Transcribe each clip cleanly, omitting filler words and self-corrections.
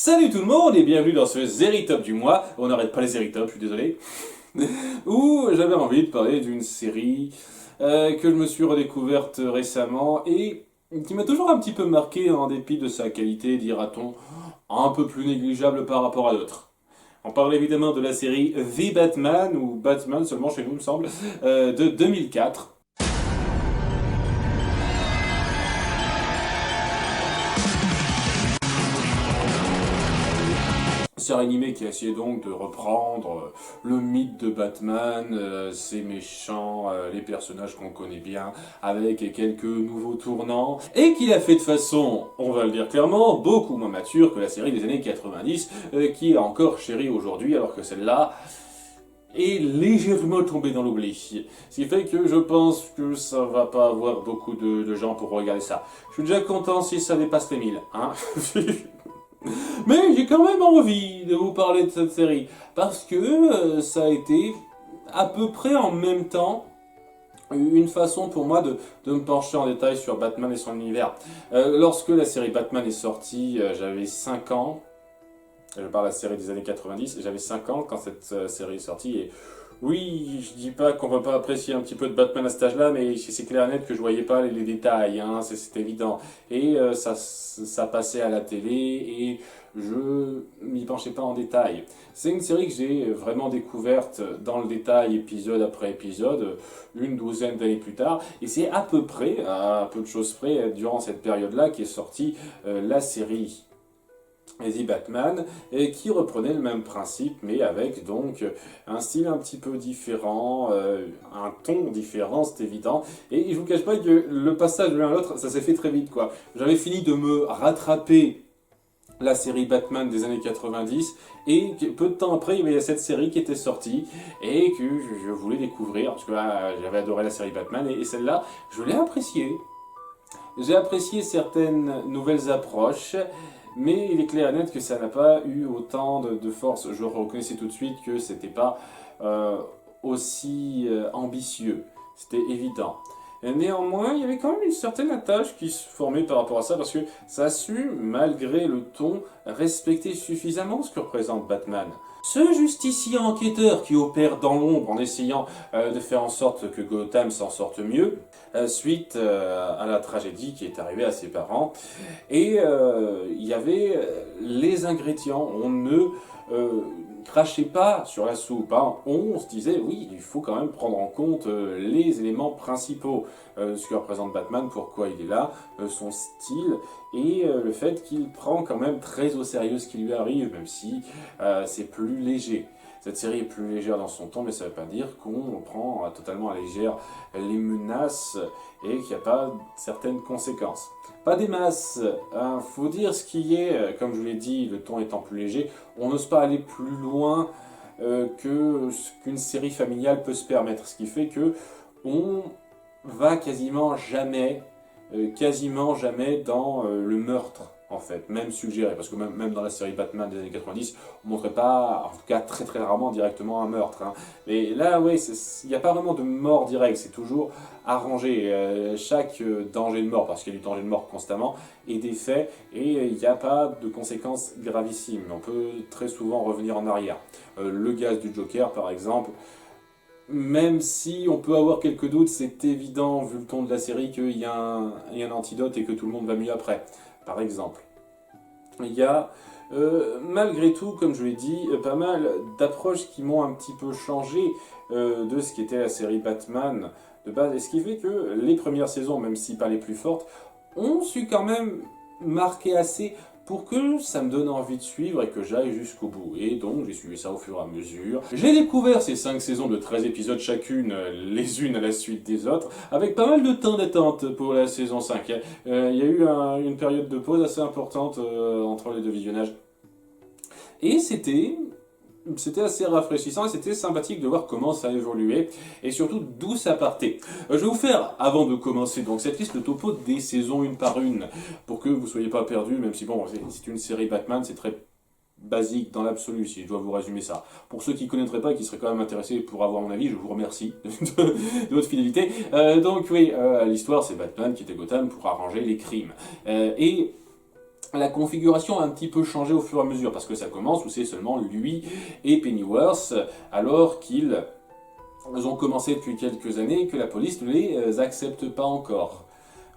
Salut tout le monde et bienvenue dans ce Zeritop du mois. On n'arrête pas les Zeritop, je suis désolé. Où j'avais envie de parler d'une série que je me suis redécouverte récemment et qui m'a toujours un petit peu marqué en dépit de sa qualité, dira-t-on, un peu plus négligeable par rapport à d'autres. On parle évidemment de la série The Batman, ou Batman seulement chez nous, me semble, de 2004. Série animée qui a essayé donc de reprendre le mythe de Batman, ses méchants, les personnages qu'on connaît bien, avec quelques nouveaux tournants, et qui l'a fait de façon, on va le dire clairement, beaucoup moins mature que la série des années 90, qui est encore chérie aujourd'hui, alors que celle-là est légèrement tombée dans l'oubli. Ce qui fait que je pense que ça va pas avoir beaucoup de gens pour regarder ça. Je suis déjà content si ça dépasse les 1000, hein. Mais j'ai quand même envie de vous parler de cette série, parce que ça a été à peu près en même temps une façon pour moi de me pencher en détail sur Batman et son univers. Lorsque la série Batman est sortie, j'avais 5 ans, je parle de la série des années 90, j'avais 5 ans quand cette série est sortie, et oui, je dis pas qu'on va pas apprécier un petit peu de Batman à cet âge-là, mais c'est clair et net que je voyais pas les détails, hein, c'est évident. Et ça passait à la télé et je m'y penchais pas en détail. C'est une série que j'ai vraiment découverte dans le détail, épisode après épisode, une douzaine d'années plus tard, et c'est à peu près, à peu de choses près, durant cette période-là qu'est sortie la série The Batman, et qui reprenait le même principe, mais avec donc un style un petit peu différent, un ton différent, c'est évident. Et je vous cache pas que le passage de l'un à l'autre, ça s'est fait très vite, quoi. J'avais fini de me rattraper la série Batman des années 90, et peu de temps après, il y avait cette série qui était sortie, et que je voulais découvrir, parce que j'avais adoré la série Batman, et celle-là, je l'ai appréciée. J'ai apprécié certaines nouvelles approches, mais il est clair et net que ça n'a pas eu autant de force. Je reconnaissais tout de suite que c'était pas aussi ambitieux. C'était évident. Et néanmoins, il y avait quand même une certaine attache qui se formait par rapport à ça, parce que ça a su, malgré le ton, respecter suffisamment ce que représente Batman. Ce justicier enquêteur qui opère dans l'ombre en essayant de faire en sorte que Gotham s'en sorte mieux, suite à la tragédie qui est arrivée à ses parents. Et il y avait les ingrédients. On ne crachait pas sur la soupe, hein. On se disait, oui, il faut quand même prendre en compte les éléments principaux. Ce que représente Batman, pourquoi il est là, son style, et le fait qu'il prend quand même très au sérieux ce qui lui arrive, même si c'est plus léger. Cette série est plus légère dans son ton, mais ça ne veut pas dire qu'on prend totalement à légère les menaces et qu'il n'y a pas certaines conséquences. Pas des masses, faut dire ce qui est, comme je vous l'ai dit, le ton étant plus léger, on n'ose pas aller plus loin que ce qu'une série familiale peut se permettre, ce qui fait que on va quasiment jamais dans le meurtre, en fait, même suggéré, parce que même dans la série Batman des années 90, on ne montrait pas, en tout cas très très rarement, directement un meurtre, hein. Mais là, ouais, il n'y a pas vraiment de mort directe, c'est toujours arrangé. Chaque danger de mort, parce qu'il y a du danger de mort constamment, est des faits, et il n'y a pas de conséquences gravissimes. On peut très souvent revenir en arrière. Le gaz du Joker, par exemple, même si on peut avoir quelques doutes, c'est évident, vu le ton de la série, qu'il y a un antidote et que tout le monde va mieux après, par exemple. Il y a, malgré tout, comme je l'ai dit, pas mal d'approches qui m'ont un petit peu changé de ce qu'était la série Batman de base. Et ce qui fait que les premières saisons, même si pas les plus fortes, ont su quand même marquer assez pour que ça me donne envie de suivre et que j'aille jusqu'au bout. Et donc j'ai suivi ça au fur et à mesure. J'ai découvert ces 5 saisons de 13 épisodes chacune, les unes à la suite des autres, avec pas mal de temps d'attente pour la saison 5. Il y a eu une période de pause assez importante entre les deux visionnages. Et c'était assez rafraîchissant et c'était sympathique de voir comment ça évoluait et surtout d'où ça partait. Je vais vous faire, avant de commencer donc cette liste, le topo des saisons une par une pour que vous ne soyez pas perdus, même si bon, c'est une série Batman, c'est très basique dans l'absolu si je dois vous résumer ça. Pour ceux qui ne connaîtraient pas et qui seraient quand même intéressés pour avoir mon avis, je vous remercie de votre fidélité. Donc oui, l'histoire c'est Batman qui était Gotham pour arranger les crimes. Et la configuration a un petit peu changé au fur et à mesure, parce que ça commence où c'est seulement lui et Pennyworth, alors qu'ils ont commencé depuis quelques années et que la police ne les accepte pas encore.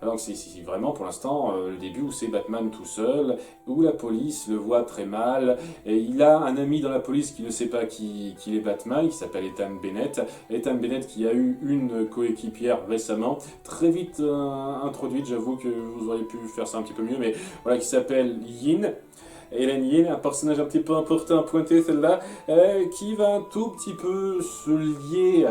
Alors que c'est vraiment pour l'instant le début où c'est Batman tout seul, où la police le voit très mal, et il a un ami dans la police qui ne sait pas qu'il est Batman, qui s'appelle Ethan Bennett. Ethan Bennett qui a eu une coéquipière récemment, très vite introduite, j'avoue que vous auriez pu faire ça un petit peu mieux, mais voilà, qui s'appelle Yin. Hélène Yin, un personnage un petit peu important, pointé celle-là, qui va un tout petit peu se lier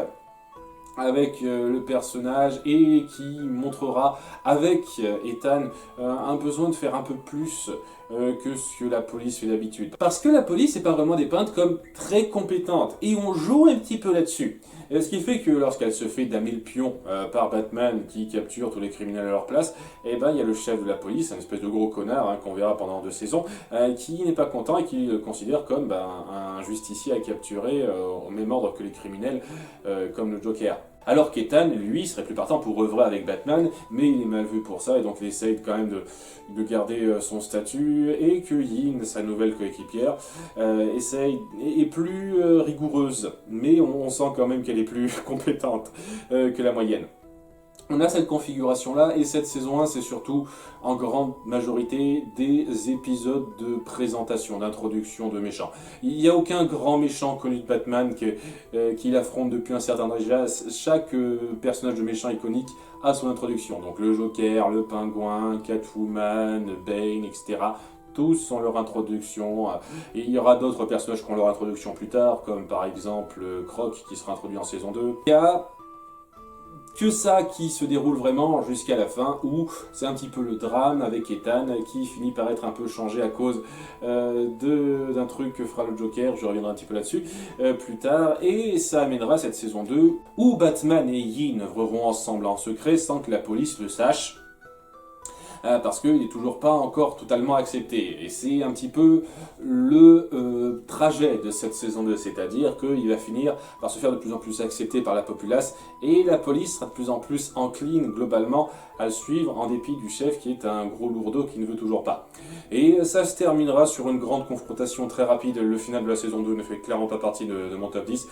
avec le personnage et qui montrera avec Ethan un besoin de faire un peu plus que ce que la police fait d'habitude. Parce que la police n'est pas vraiment dépeinte comme très compétente et on joue un petit peu là-dessus. Ce qui fait que lorsqu'elle se fait damer le pion par Batman qui capture tous les criminels à leur place, eh ben il y a le chef de la police, un espèce de gros connard qu'on verra pendant 2 saisons, qui n'est pas content et qui le considère comme un justicier à capturer au même ordre que les criminels comme le Joker. Alors qu'Ethan, lui, serait plus partant pour œuvrer avec Batman, mais il est mal vu pour ça, et donc il essaye quand même de garder son statut, et que Yin, sa nouvelle coéquipière, est plus rigoureuse, mais on sent quand même qu'elle est plus compétente que la moyenne. On a cette configuration-là, et cette saison 1, c'est surtout, en grande majorité, des épisodes de présentation, d'introduction de méchants. Il n'y a aucun grand méchant connu de Batman qu'il affronte depuis un certain temps déjà. Chaque personnage de méchant iconique a son introduction. Donc le Joker, le Pingouin, Catwoman, Bane, etc., tous ont leur introduction. Et il y aura d'autres personnages qui ont leur introduction plus tard, comme par exemple Croc, qui sera introduit en saison 2. Il y a que ça qui se déroule vraiment jusqu'à la fin, où c'est un petit peu le drame avec Ethan qui finit par être un peu changé à cause d'un truc que fera le Joker, je reviendrai un petit peu là-dessus plus tard, et ça amènera cette saison 2 où Batman et Yin œuvreront ensemble en secret sans que la police le sache. Parce qu'il n'est toujours pas encore totalement accepté. Et c'est un petit peu le trajet de cette saison 2, c'est-à-dire qu'il va finir par se faire de plus en plus accepté par la populace, et la police sera de plus en plus encline globalement à le suivre, en dépit du chef qui est un gros lourdeau qui ne veut toujours pas. Et ça se terminera sur une grande confrontation très rapide. Le final de la saison 2 ne fait clairement pas partie de mon top 10.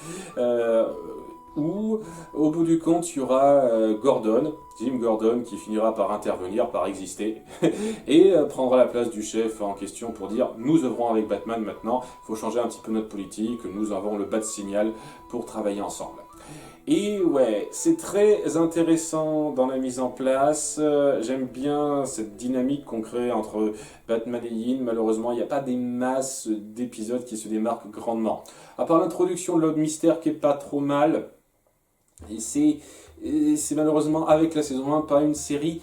Où, au bout du compte, il y aura Jim Gordon, qui finira par intervenir, par exister, et prendra la place du chef en question pour dire « Nous œuvrons avec Batman maintenant, il faut changer un petit peu notre politique, nous avons le bat signal pour travailler ensemble. » Et ouais, c'est très intéressant dans la mise en place, j'aime bien cette dynamique qu'on crée entre Batman et Yin. Malheureusement, il n'y a pas des masses d'épisodes qui se démarquent grandement. À part l'introduction de Lord Mystère qui est pas trop mal, et c'est malheureusement avec la saison 1 pas une série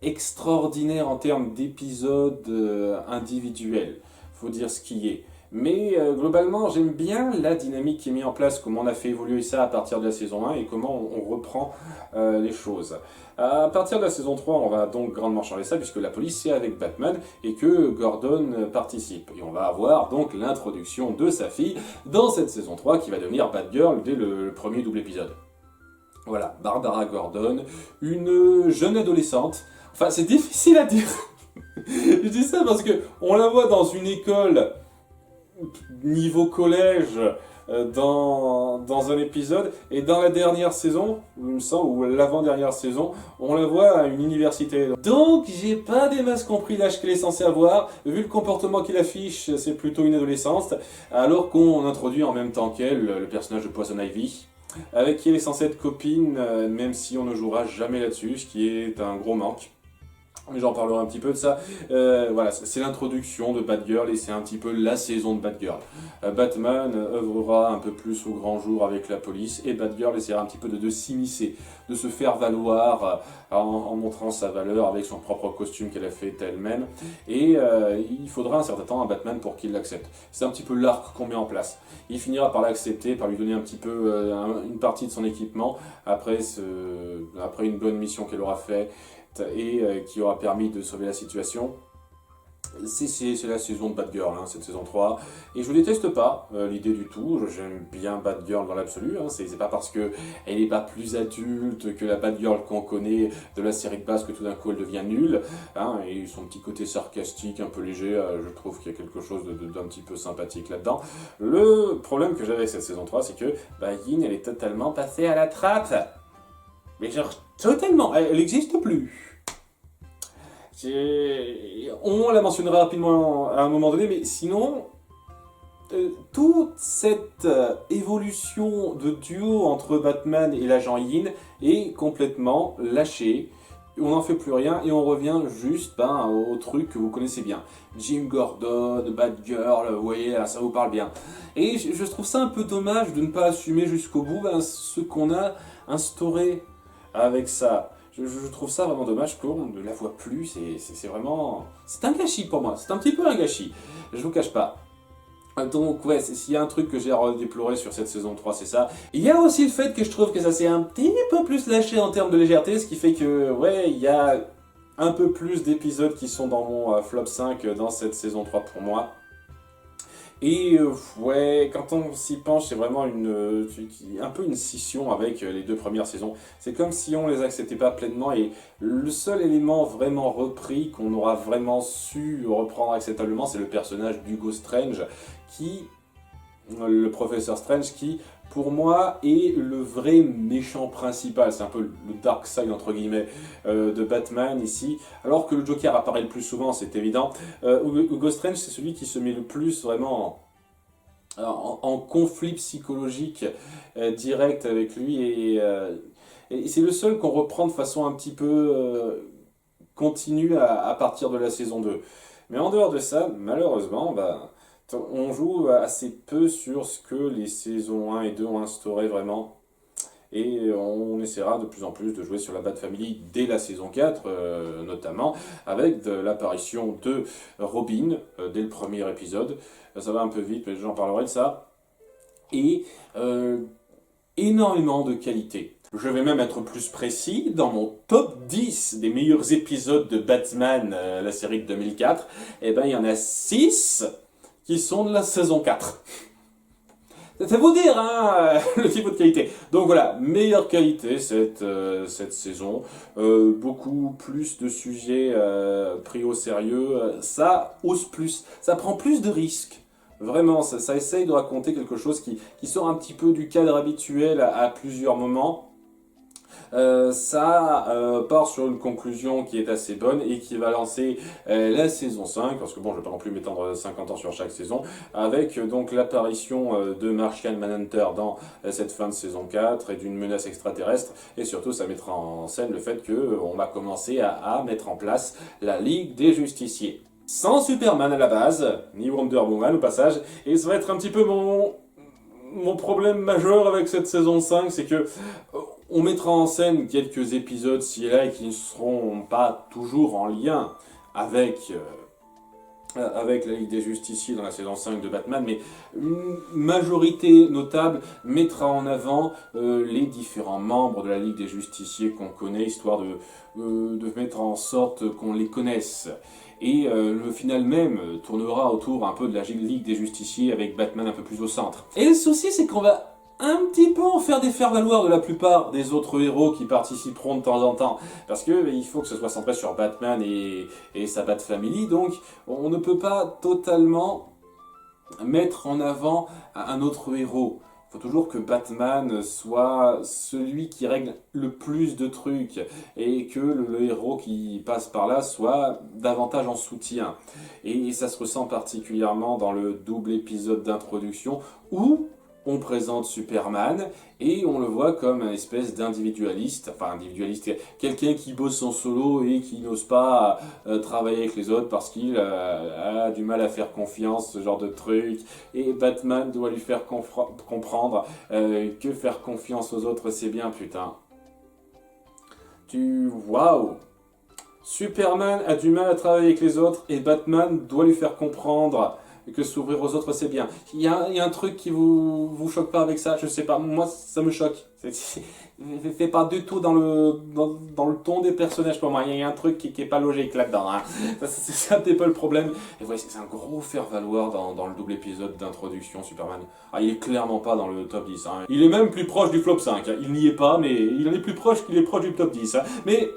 extraordinaire en termes d'épisodes individuels, faut dire ce qui est. Mais globalement, j'aime bien la dynamique qui est mise en place, comment on a fait évoluer ça à partir de la saison 1 et comment on reprend les choses. À partir de la saison 3, on va donc grandement changer ça puisque la police est avec Batman et que Gordon participe. Et on va avoir donc l'introduction de sa fille dans cette saison 3 qui va devenir Batgirl dès le premier double épisode. Voilà, Barbara Gordon, une jeune adolescente. Enfin, c'est difficile à dire. Je dis ça parce que on la voit dans une école niveau collège dans un épisode, et dans la dernière saison, il me semble, ou l'avant-dernière saison, on la voit à une université. Donc j'ai pas des masses compris l'âge qu'elle est censée avoir, vu le comportement qu'il affiche, c'est plutôt une adolescente, alors qu'on introduit en même temps qu'elle le personnage de Poison Ivy, avec qui elle est censée être copine, même si on ne jouera jamais là-dessus, ce qui est un gros manque. Mais j'en parlerai un petit peu de ça. Voilà, c'est l'introduction de Batgirl et c'est un petit peu la saison de Batgirl. Batman œuvrera un peu plus au grand jour avec la police et Batgirl essaiera un petit peu de s'immiscer, de se faire valoir en montrant sa valeur avec son propre costume qu'elle a fait elle-même. Et il faudra un certain temps à Batman pour qu'il l'accepte. C'est un petit peu l'arc qu'on met en place. Il finira par l'accepter, par lui donner un petit peu une partie de son équipement après une bonne mission qu'elle aura fait et qui aura permis de sauver la situation. C'est la saison de Batgirl, hein, cette saison 3. Et je déteste pas l'idée du tout. J'aime bien Batgirl dans l'absolu. Hein. C'est pas parce que elle est pas plus adulte que la Batgirl qu'on connaît de la série de base que tout d'un coup elle devient nulle. Hein. Et son petit côté sarcastique, un peu léger, je trouve qu'il y a quelque chose d'un petit peu sympathique là-dedans. Le problème que j'avais avec cette saison 3, c'est que Yin, elle est totalement passée à la trappe. Mais genre, totalement, elle n'existe plus. On la mentionnera rapidement à un moment donné, mais sinon, toute cette évolution de duo entre Batman et l'agent Yin est complètement lâchée. On n'en fait plus rien et on revient juste au truc que vous connaissez bien. Jim Gordon, Batgirl, vous voyez, ça vous parle bien. Et je trouve ça un peu dommage de ne pas assumer jusqu'au bout ce qu'on a instauré avec ça. Je trouve ça vraiment dommage qu'on ne la voit plus, c'est vraiment... C'est un gâchis pour moi, c'est un petit peu un gâchis, je vous cache pas. Donc ouais, s'il y a un truc que j'ai à déplorer sur cette saison 3, c'est ça. Il y a aussi le fait que je trouve que ça s'est un petit peu plus lâché en termes de légèreté, ce qui fait que, ouais, il y a un peu plus d'épisodes qui sont dans mon flop 5 dans cette saison 3 pour moi. Et ouais, quand on s'y penche, c'est vraiment un peu une scission avec les deux premières saisons. C'est comme si on les acceptait pas pleinement et le seul élément vraiment repris qu'on aura vraiment su reprendre acceptablement, c'est le personnage d'Hugo Strange, le professeur Strange, qui pour moi est le vrai méchant principal. C'est un peu le dark side entre guillemets de Batman ici. Alors que le Joker apparaît le plus souvent, c'est évident. Hugo Strange, c'est celui qui se met le plus vraiment en conflit psychologique direct avec lui et c'est le seul qu'on reprend de façon un petit peu continue à partir de la saison 2. Mais en dehors de ça, malheureusement, on joue assez peu sur ce que les saisons 1 et 2 ont instauré vraiment. Et on essaiera de plus en plus de jouer sur la Bat Family dès la saison 4, notamment, avec l'apparition de Robin dès le premier épisode. Ça va un peu vite, mais j'en parlerai de ça. Et énormément de qualité. Je vais même être plus précis, dans mon top 10 des meilleurs épisodes de Batman, la série de 2004, il y en a 6 qui sont de la saison 4. C'est vous dire, hein, le niveau de qualité. Donc voilà, meilleure qualité cette saison. Beaucoup plus de sujets pris au sérieux. Ça ose plus, ça prend plus de risques. Vraiment, ça essaye de raconter quelque chose qui sort un petit peu du cadre habituel à plusieurs moments. Ça part sur une conclusion qui est assez bonne et qui va lancer la saison 5, parce que bon, je ne vais pas non plus m'étendre 50 ans sur chaque saison, avec donc l'apparition de Martian Manhunter dans cette fin de saison 4 et d'une menace extraterrestre, et surtout ça mettra en scène le fait qu'on va commencer à mettre en place la Ligue des Justiciers. Sans Superman à la base, ni Wonder Woman au passage, et ça va être un petit peu mon problème majeur avec cette saison 5, c'est que on mettra en scène quelques épisodes ci et là qui ne seront pas toujours en lien avec la Ligue des Justiciers dans la saison 5 de Batman, mais une majorité notable mettra en avant les différents membres de la Ligue des Justiciers qu'on connaît, histoire de mettre en sorte qu'on les connaisse. Et le final même tournera autour un peu de la Ligue des Justiciers avec Batman un peu plus au centre. Et le souci, c'est qu'on va un petit peu en faire des faire-valoir de la plupart des autres héros qui participeront de temps en temps. Parce que il faut que ce soit centré sur Batman et sa Bat Family, donc on ne peut pas totalement mettre en avant un autre héros. Il faut toujours que Batman soit celui qui règle le plus de trucs et que le héros qui passe par là soit davantage en soutien. Et ça se ressent particulièrement dans le double épisode d'introduction où on présente Superman et on le voit comme un espèce d'individualiste, quelqu'un qui bosse en solo et qui n'ose pas travailler avec les autres parce qu'il a du mal à faire confiance, ce genre de truc. Et Batman doit lui faire comprendre que faire confiance aux autres c'est bien, putain. Waouh! Superman a du mal à travailler avec les autres et Batman doit lui faire comprendre que s'ouvrir aux autres c'est bien. Il y a un truc qui vous choque pas avec ça, je sais pas, moi ça me choque. C'est pas du tout dans le ton des personnages pour moi, il y a un truc qui est pas logique là-dedans. Hein. C'est un petit peu le problème. Et ouais, c'est un gros faire-valoir dans le double épisode d'introduction Superman. Ah, il est clairement pas dans le top 10. Hein. Il est même plus proche du flop 5. Hein. Il n'y est pas, mais il en est plus proche qu'il est proche du top 10. Hein. Mais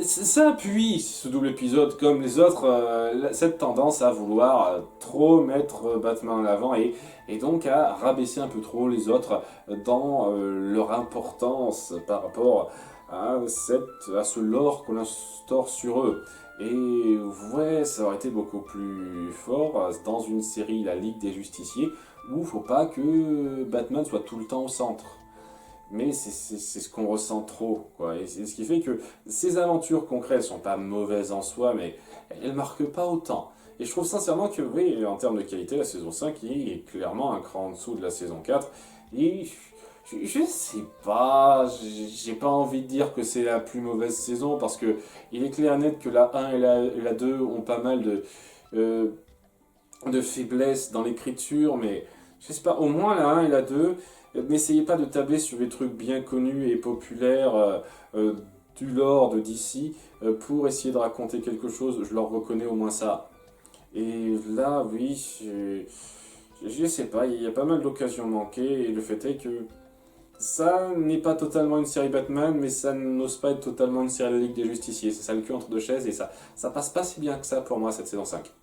ça appuie ce double épisode comme les autres, cette tendance à vouloir trop mettre Batman en avant et donc à rabaisser un peu trop les autres dans leur importance par rapport à ce lore qu'on instaure sur eux. Et ouais, ça aurait été beaucoup plus fort dans une série, La Ligue des Justiciers, où il faut pas que Batman soit tout le temps au centre. Mais c'est ce qu'on ressent trop, quoi. Et c'est ce qui fait que ces aventures concrètes sont pas mauvaises en soi, mais elles marquent pas autant. Et je trouve sincèrement que, oui, en termes de qualité, la saison 5 est clairement un cran en dessous de la saison 4. Et je sais pas, j'ai pas envie de dire que c'est la plus mauvaise saison, parce que il est clair et net que la 1 et la 2 ont pas mal de faiblesses dans l'écriture, mais je sais pas, au moins la 1 et la 2... N'essayez pas de tabler sur des trucs bien connus et populaires du lore de DC pour essayer de raconter quelque chose. Je leur reconnais au moins ça. Et là, oui, je sais pas, il y a pas mal d'occasions manquées. Et le fait est que ça n'est pas totalement une série Batman, mais ça n'ose pas être totalement une série de la Ligue des Justiciers. C'est ça le cul entre deux chaises et ça passe pas si bien que ça pour moi cette saison 5.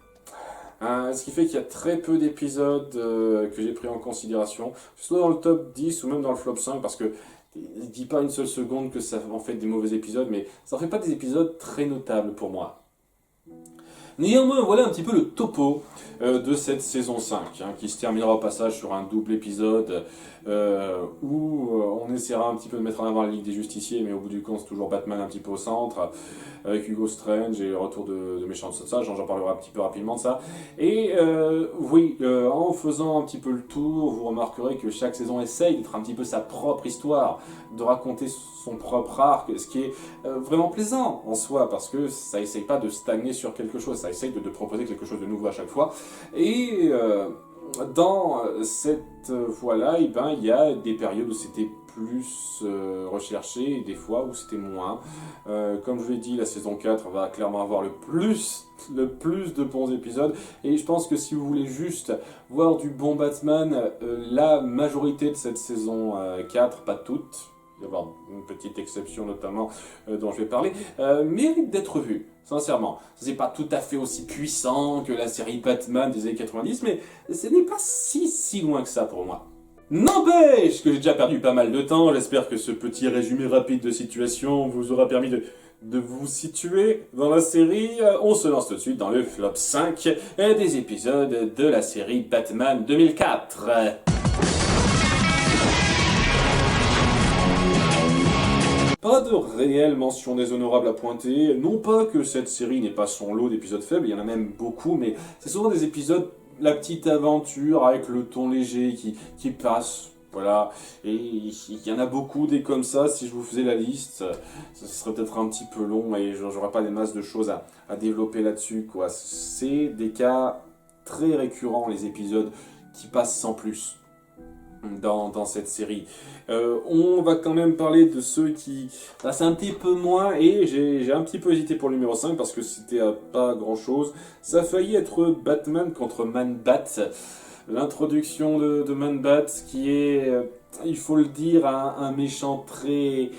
Ce qui fait qu'il y a très peu d'épisodes que j'ai pris en considération, soit dans le top 10 ou même dans le flop 5, parce que je dis pas une seule seconde que ça en fait des mauvais épisodes, mais ça en fait pas des épisodes très notables pour moi. Néanmoins, voilà un petit peu le topo de cette saison 5, hein, qui se terminera au passage sur un double épisode où on essaiera un petit peu de mettre en avant la Ligue des Justiciers, mais au bout du compte, c'est toujours Batman un petit peu au centre, avec Hugo Strange et le retour de méchants de ça, j'en parlerai un petit peu rapidement de ça. Et oui, en faisant un petit peu le tour, vous remarquerez que chaque saison essaye d'être un petit peu sa propre histoire, de raconter son propre arc, ce qui est vraiment plaisant en soi, parce que ça essaye pas de stagner sur quelque chose, ça essaye de proposer quelque chose de nouveau à chaque fois. Et dans cette voie-là, eh ben, il y a des périodes où c'était plus recherché et des fois où c'était moins. Comme je l'ai dit, la saison 4 va clairement avoir le plus de bons épisodes. Et je pense que si vous voulez juste voir du bon Batman, la majorité de cette saison 4, pas toutes, il va y avoir une petite exception notamment dont je vais parler, mérite d'être vue, sincèrement. C'est pas tout à fait aussi puissant que la série Batman des années 90, mais ce n'est pas si loin que ça pour moi. N'empêche que j'ai déjà perdu pas mal de temps, j'espère que ce petit résumé rapide de situation vous aura permis de vous situer dans la série. On se lance tout de suite dans le flop 5 des épisodes de la série Batman 2004. Pas de réelle mention déshonorable à pointer, non pas que cette série n'ait pas son lot d'épisodes faibles, il y en a même beaucoup, mais c'est souvent des épisodes, la petite aventure avec le ton léger qui passe, voilà, et il y en a beaucoup des comme ça. Si je vous faisais la liste, ce serait peut-être un petit peu long et j'aurais pas des masses de choses à développer là-dessus, quoi. C'est des cas très récurrents, les épisodes qui passent sans plus dans cette série. On va quand même parler de ceux qui passent un petit peu moins, et j'ai un petit peu hésité pour le numéro 5 parce que c'était pas grand chose. Ça a failli être Batman contre Man-Bat, l'introduction de Man-Bat qui est, il faut le dire, un méchant très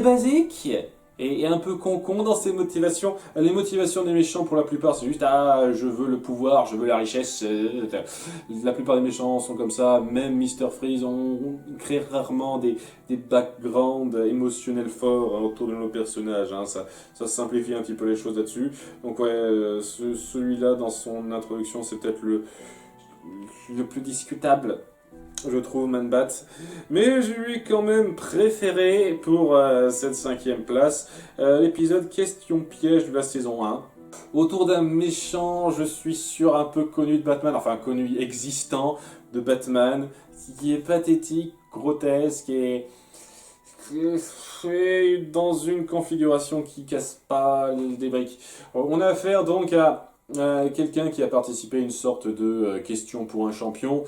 basique et un peu con dans ses motivations. Les motivations des méchants, pour la plupart, c'est juste « Ah, je veux le pouvoir, je veux la richesse ». La plupart des méchants sont comme ça. Même Mr. Freeze, on crée rarement des backgrounds émotionnels forts autour de nos personnages. Hein. Ça simplifie un petit peu les choses là-dessus. Donc ouais, celui-là, dans son introduction, c'est peut-être le plus discutable, je trouve, Man-Bat. Mais je lui ai quand même préféré pour cette 5e place l'épisode Question Piège de la saison 1. Autour d'un méchant, je suis sûr, un peu connu de Batman, enfin connu, existant de Batman, qui est pathétique, grotesque et dans une configuration qui casse pas des briques. On a affaire donc à quelqu'un qui a participé à une sorte de question pour un champion,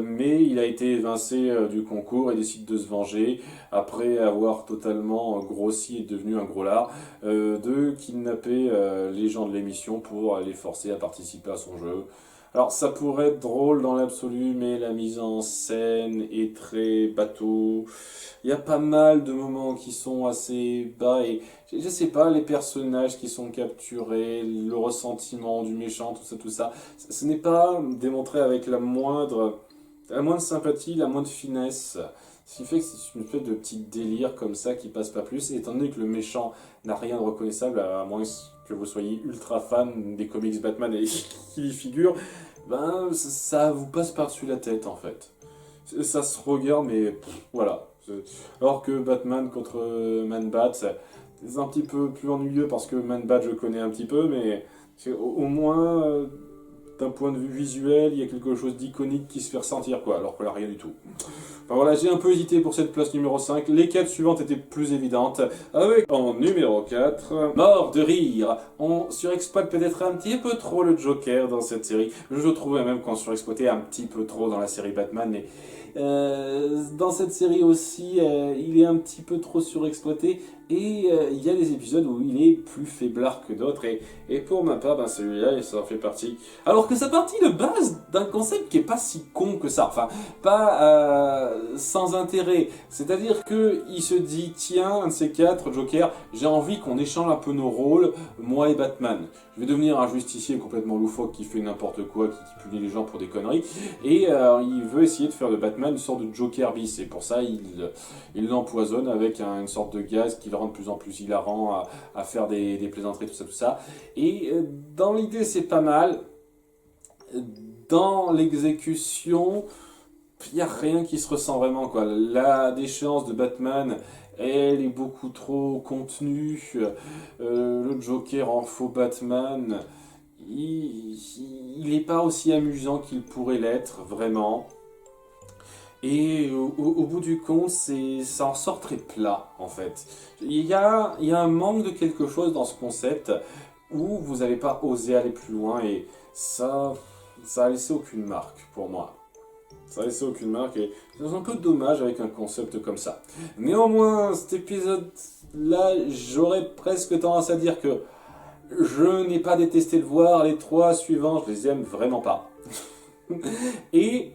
mais il a été évincé du concours et décide de se venger après avoir totalement grossi et devenu un gros lard, de kidnapper les gens de l'émission pour les forcer à participer à son jeu. Alors ça pourrait être drôle dans l'absolu, mais la mise en scène est très bateau. Il y a pas mal de moments qui sont assez bas et je sais pas, les personnages qui sont capturés, le ressentiment du méchant, tout ça. Ce n'est pas démontré avec la moindre sympathie, la moindre finesse. Ce qui fait que c'est une espèce de petit délire comme ça qui passe pas plus, et étant donné que le méchant n'a rien de reconnaissable, à moins que vous soyez ultra fan des comics Batman et qui y figure, ben ça vous passe par-dessus la tête en fait. Ça se regarde, mais voilà. Alors que Batman contre Man-Bat, c'est un petit peu plus ennuyeux parce que Man-Bat je connais un petit peu, mais au moins d'un point de vue visuel, il y a quelque chose d'iconique qui se fait ressentir, quoi, alors que là, rien du tout. Enfin voilà, j'ai un peu hésité pour cette place numéro 5, les 4 suivantes étaient plus évidentes, avec en numéro 4, Mort de rire. On surexploite peut-être un petit peu trop le Joker dans cette série, je trouvais même qu'on surexploitait un petit peu trop dans la série Batman, mais dans cette série aussi, il est un petit peu trop surexploité, et il y a des épisodes où il est plus faiblard que d'autres, et pour ma part, ben celui-là, ça en fait partie. Alors que ça partit de base d'un concept qui est pas si con que ça, enfin, pas sans intérêt. C'est-à-dire que il se dit, tiens, un de ces quatre, Joker, j'ai envie qu'on échange un peu nos rôles, moi et Batman. Je vais devenir un justicier complètement loufoque qui fait n'importe quoi, qui punit les gens pour des conneries, et il veut essayer de faire de Batman une sorte de Joker bis, et pour ça, il l'empoisonne avec une sorte de gaz qui le rend de plus en plus hilarant à faire des plaisanteries, tout ça. Et dans l'idée, c'est pas mal. Dans l'exécution, il n'y a rien qui se ressent vraiment, quoi. La déchéance de Batman, elle est beaucoup trop contenue. Le Joker en faux Batman, il n'est pas aussi amusant qu'il pourrait l'être, vraiment. Et au bout du compte, ça en sort très plat, en fait. Il y a un manque de quelque chose dans ce concept où vous n'allez pas oser aller plus loin, et ça a laissé aucune marque pour moi. Ça a laissé aucune marque, et c'est un peu dommage avec un concept comme ça. Néanmoins, cet épisode-là, j'aurais presque tendance à dire que je n'ai pas détesté le voir, les 3 suivants, je les aime vraiment pas. Et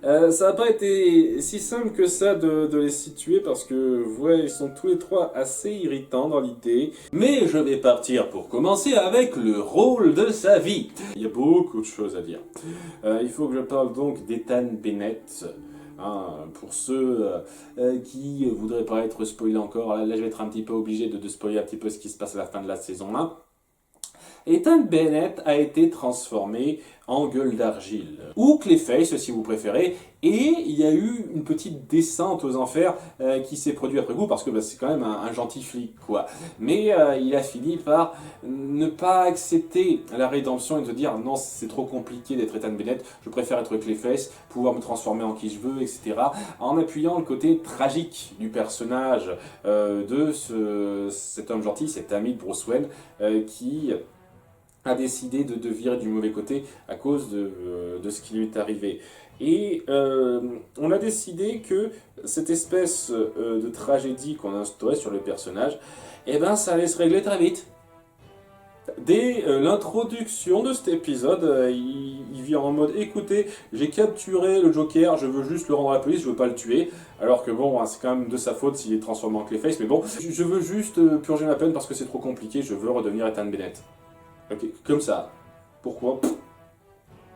ça n'a pas été si simple que ça de les situer parce que, ouais, ils sont tous les 3 assez irritants dans l'idée. Mais je vais partir pour commencer avec le rôle de sa vie. Il y a beaucoup de choses à dire. Il faut que je parle donc d'Ethan Bennett. Pour ceux qui voudraient pas être spoilés encore, là je vais être un petit peu obligé de spoiler un petit peu ce qui se passe à la fin de la saison 1. Ethan Bennett a été transformé en gueule d'argile, ou Clayface si vous préférez, et il y a eu une petite descente aux enfers qui s'est produite après coup, parce que c'est quand même un gentil flic, quoi. Mais il a fini par ne pas accepter la rédemption et de dire non, c'est trop compliqué d'être Ethan Bennett, je préfère être Clayface, pouvoir me transformer en qui je veux, etc. En appuyant le côté tragique du personnage de cet homme gentil, cet ami de Bruce Wayne, qui a décidé de virer du mauvais côté à cause de ce qui lui est arrivé. Et on a décidé que cette espèce de tragédie qu'on a instaurée sur le personnage, eh ben, ça allait se régler très vite. Dès l'introduction de cet épisode, il vient en mode « Écoutez, j'ai capturé le Joker, je veux juste le rendre à la police, je veux pas le tuer. » Alors que bon, c'est quand même de sa faute s'il est transformé en Clayface, mais bon, je veux juste purger ma peine parce que c'est trop compliqué, je veux redevenir Ethan Bennett. Ok, comme ça. Pourquoi?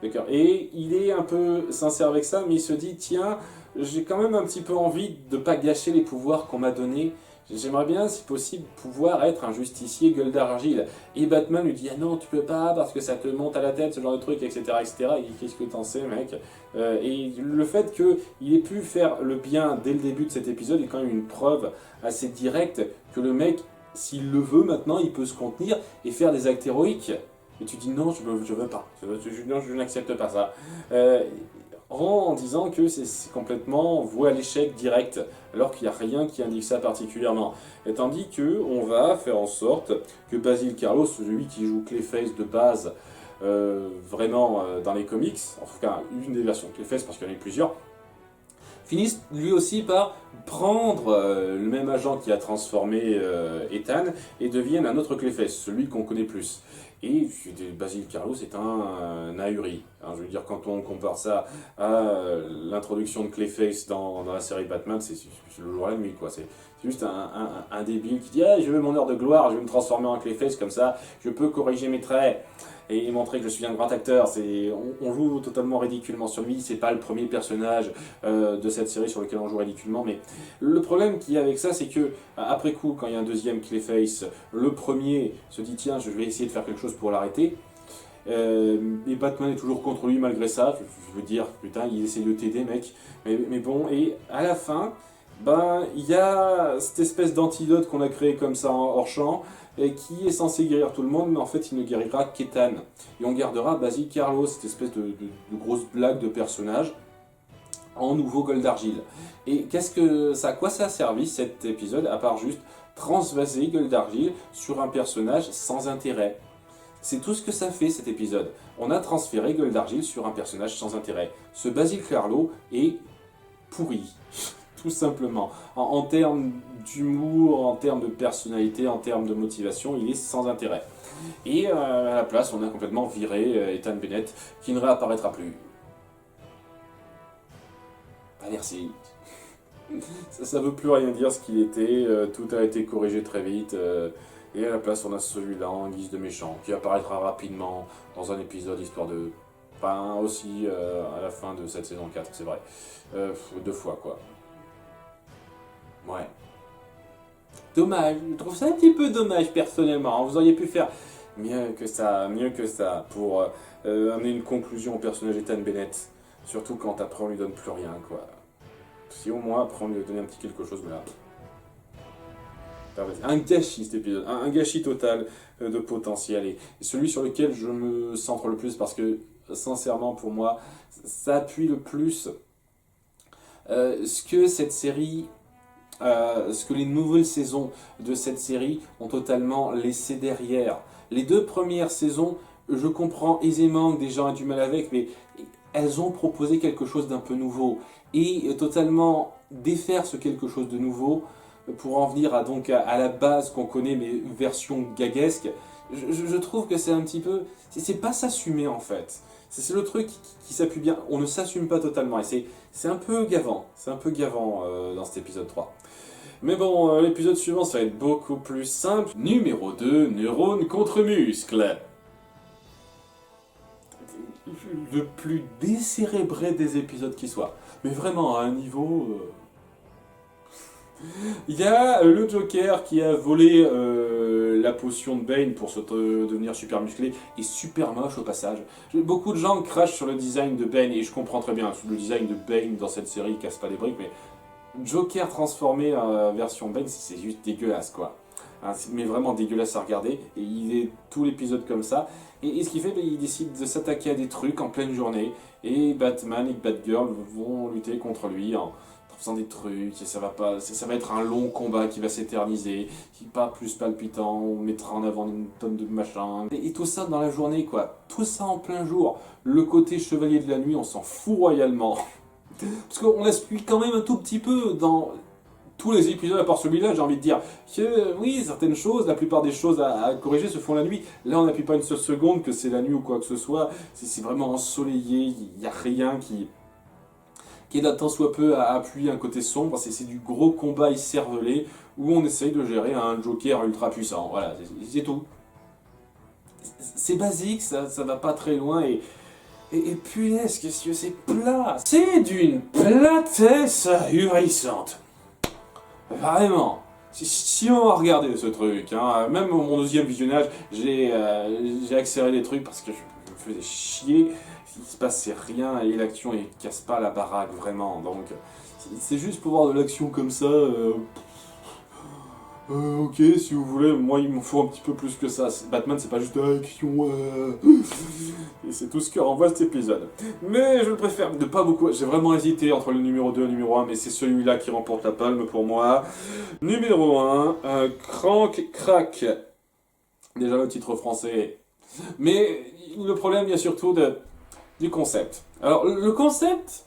D'accord. Et il est un peu sincère avec ça, mais il se dit, tiens, j'ai quand même un petit peu envie de pas gâcher les pouvoirs qu'on m'a donnés. J'aimerais bien, si possible, pouvoir être un justicier gueule d'argile. Et Batman lui dit, ah non, tu peux pas, parce que ça te monte à la tête, ce genre de truc, etc., etc. Et qu'est-ce que t'en sais, mec? Et le fait qu'il ait pu faire le bien dès le début de cet épisode est quand même une preuve assez directe que le mec, s'il le veut maintenant, il peut se contenir et faire des actes héroïques. Et tu dis non, je veux pas. Je n'accepte pas ça. en disant que c'est complètement voué à l'échec direct, alors qu'il n'y a rien qui indique ça particulièrement. Et tandis qu'on va faire en sorte que Basil Carlos, celui qui joue Clayface de base, vraiment dans les comics, en tout cas une des versions de Clayface parce qu'il y en a eu plusieurs, finisse lui aussi par prendre le même agent qui a transformé Ethan et devienne un autre Clayface, celui qu'on connaît plus. Et Basil Carlos est un ahuri. Hein, je veux dire, quand on compare ça à l'introduction de Clayface dans la série Batman, c'est le jour et la nuit, quoi. C'est juste un débile qui dit ah, je veux mon heure de gloire, je vais me transformer en Clayface, comme ça je peux corriger mes traits et montrer que je suis un grand acteur. On joue totalement ridiculement sur lui, c'est pas le premier personnage de cette série sur lequel on joue ridiculement, mais le problème qu'il y a avec ça, c'est que après coup, quand il y a un deuxième Clayface, le premier se dit tiens, je vais essayer de faire quelque chose pour l'arrêter. Et Batman est toujours contre lui malgré ça, je veux dire, putain, il essaie de t'aider mec, mais bon, et à la fin, ben, il y a cette espèce d'antidote qu'on a créé comme ça hors champ, et qui est censé guérir tout le monde, mais en fait il ne guérira qu'Ethan. Et on gardera Basil Carlos, cette espèce de grosse blague de personnage, en nouveau Gold d'Argile. Et à quoi ça a servi cet épisode, à part juste transvaser Gold d'Argile sur un personnage sans intérêt? C'est tout ce que ça fait cet épisode. On a transféré Gold d'Argile sur un personnage sans intérêt. Ce Basil Carlo est pourri. Tout simplement. En termes d'humour, en termes de personnalité, en termes de motivation, il est sans intérêt. Et à la place, on a complètement viré Ethan Bennett, qui ne réapparaîtra plus. Ah merci. Ça veut plus rien dire ce qu'il était, tout a été corrigé très vite, et à la place on a celui-là en guise de méchant, qui apparaîtra rapidement dans un épisode, histoire de... Enfin aussi à la fin de cette saison 4, c'est vrai. 2 fois quoi. Ouais. Dommage, je trouve ça un petit peu dommage personnellement. Vous auriez pu faire mieux que ça, pour amener une conclusion au personnage Ethan Bennett. Surtout quand après on lui donne plus rien, quoi. Si au moins après on lui donne un petit quelque chose, mais là... Un gâchis cet épisode, un gâchis total de potentiel, et celui sur lequel je me centre le plus parce que, sincèrement pour moi, ça appuie le plus ce que cette série... ce que les nouvelles saisons de cette série ont totalement laissé derrière. Les 2 premières saisons, je comprends aisément que des gens aient du mal avec, mais elles ont proposé quelque chose d'un peu nouveau. Et totalement défaire ce quelque chose de nouveau, pour en venir à la base qu'on connaît, mais version gaguesque, je trouve que c'est un petit peu... C'est pas s'assumer en fait. C'est le truc qui s'appuie bien. On ne s'assume pas totalement. Et c'est un peu gavant. C'est un peu gavant dans cet épisode 3. Mais bon, l'épisode suivant, ça va être beaucoup plus simple. Numéro 2, neurones contre muscles. Le plus décérébré des épisodes qui soit. Mais vraiment, à un niveau... Il y a le Joker qui a volé la potion de Bane pour devenir super musclé et super moche au passage. Beaucoup de gens crachent sur le design de Bane et je comprends très bien. Le design de Bane dans cette série casse pas les briques, mais Joker transformé en version Bane, c'est juste dégueulasse quoi. Hein, mais vraiment dégueulasse à regarder, et il est tout l'épisode comme ça. Et ce qu'il fait, il décide de s'attaquer à des trucs en pleine journée, et Batman et Batgirl vont lutter contre lui en faisant des trucs, et ça va être un long combat qui va s'éterniser, qui pas plus palpitant, on mettra en avant une tonne de machins, et tout ça dans la journée quoi, tout ça en plein jour. Le côté chevalier de la nuit, on s'en fout royalement, parce qu'on l'appuie quand même un tout petit peu dans tous les épisodes, à part celui-là, j'ai envie de dire que oui, certaines choses, la plupart des choses à corriger se font la nuit. Là, on n'appuie pas une seule seconde que c'est la nuit ou quoi que ce soit, c'est vraiment ensoleillé, il n'y a rien qui est d'un tant soit peu à appuyer un côté sombre. C'est du gros combat écervelé où on essaye de gérer un Joker ultra puissant. Voilà, c'est tout. C'est basique, ça va pas très loin, et punaise, qu'est-ce que c'est plat! C'est d'une platesse ahurissante. Vraiment. Si on va regarder ce truc, hein, même au mon 2e visionnage, j'ai accéléré les trucs parce que je me faisais chier. Il se passait rien et l'action ne casse pas la baraque vraiment. Donc c'est juste pour voir de l'action comme ça. Ok, si vous voulez, moi il m'en faut un petit peu plus que ça. Batman, c'est pas juste action. Et c'est tout ce que renvoie cet épisode. Mais je préfère ne pas beaucoup... J'ai vraiment hésité entre le numéro 2 et le numéro 1, mais c'est celui-là qui remporte la palme pour moi. Numéro 1, Crank Crack. Déjà le titre français. Mais le problème vient surtout du concept. Alors, le concept,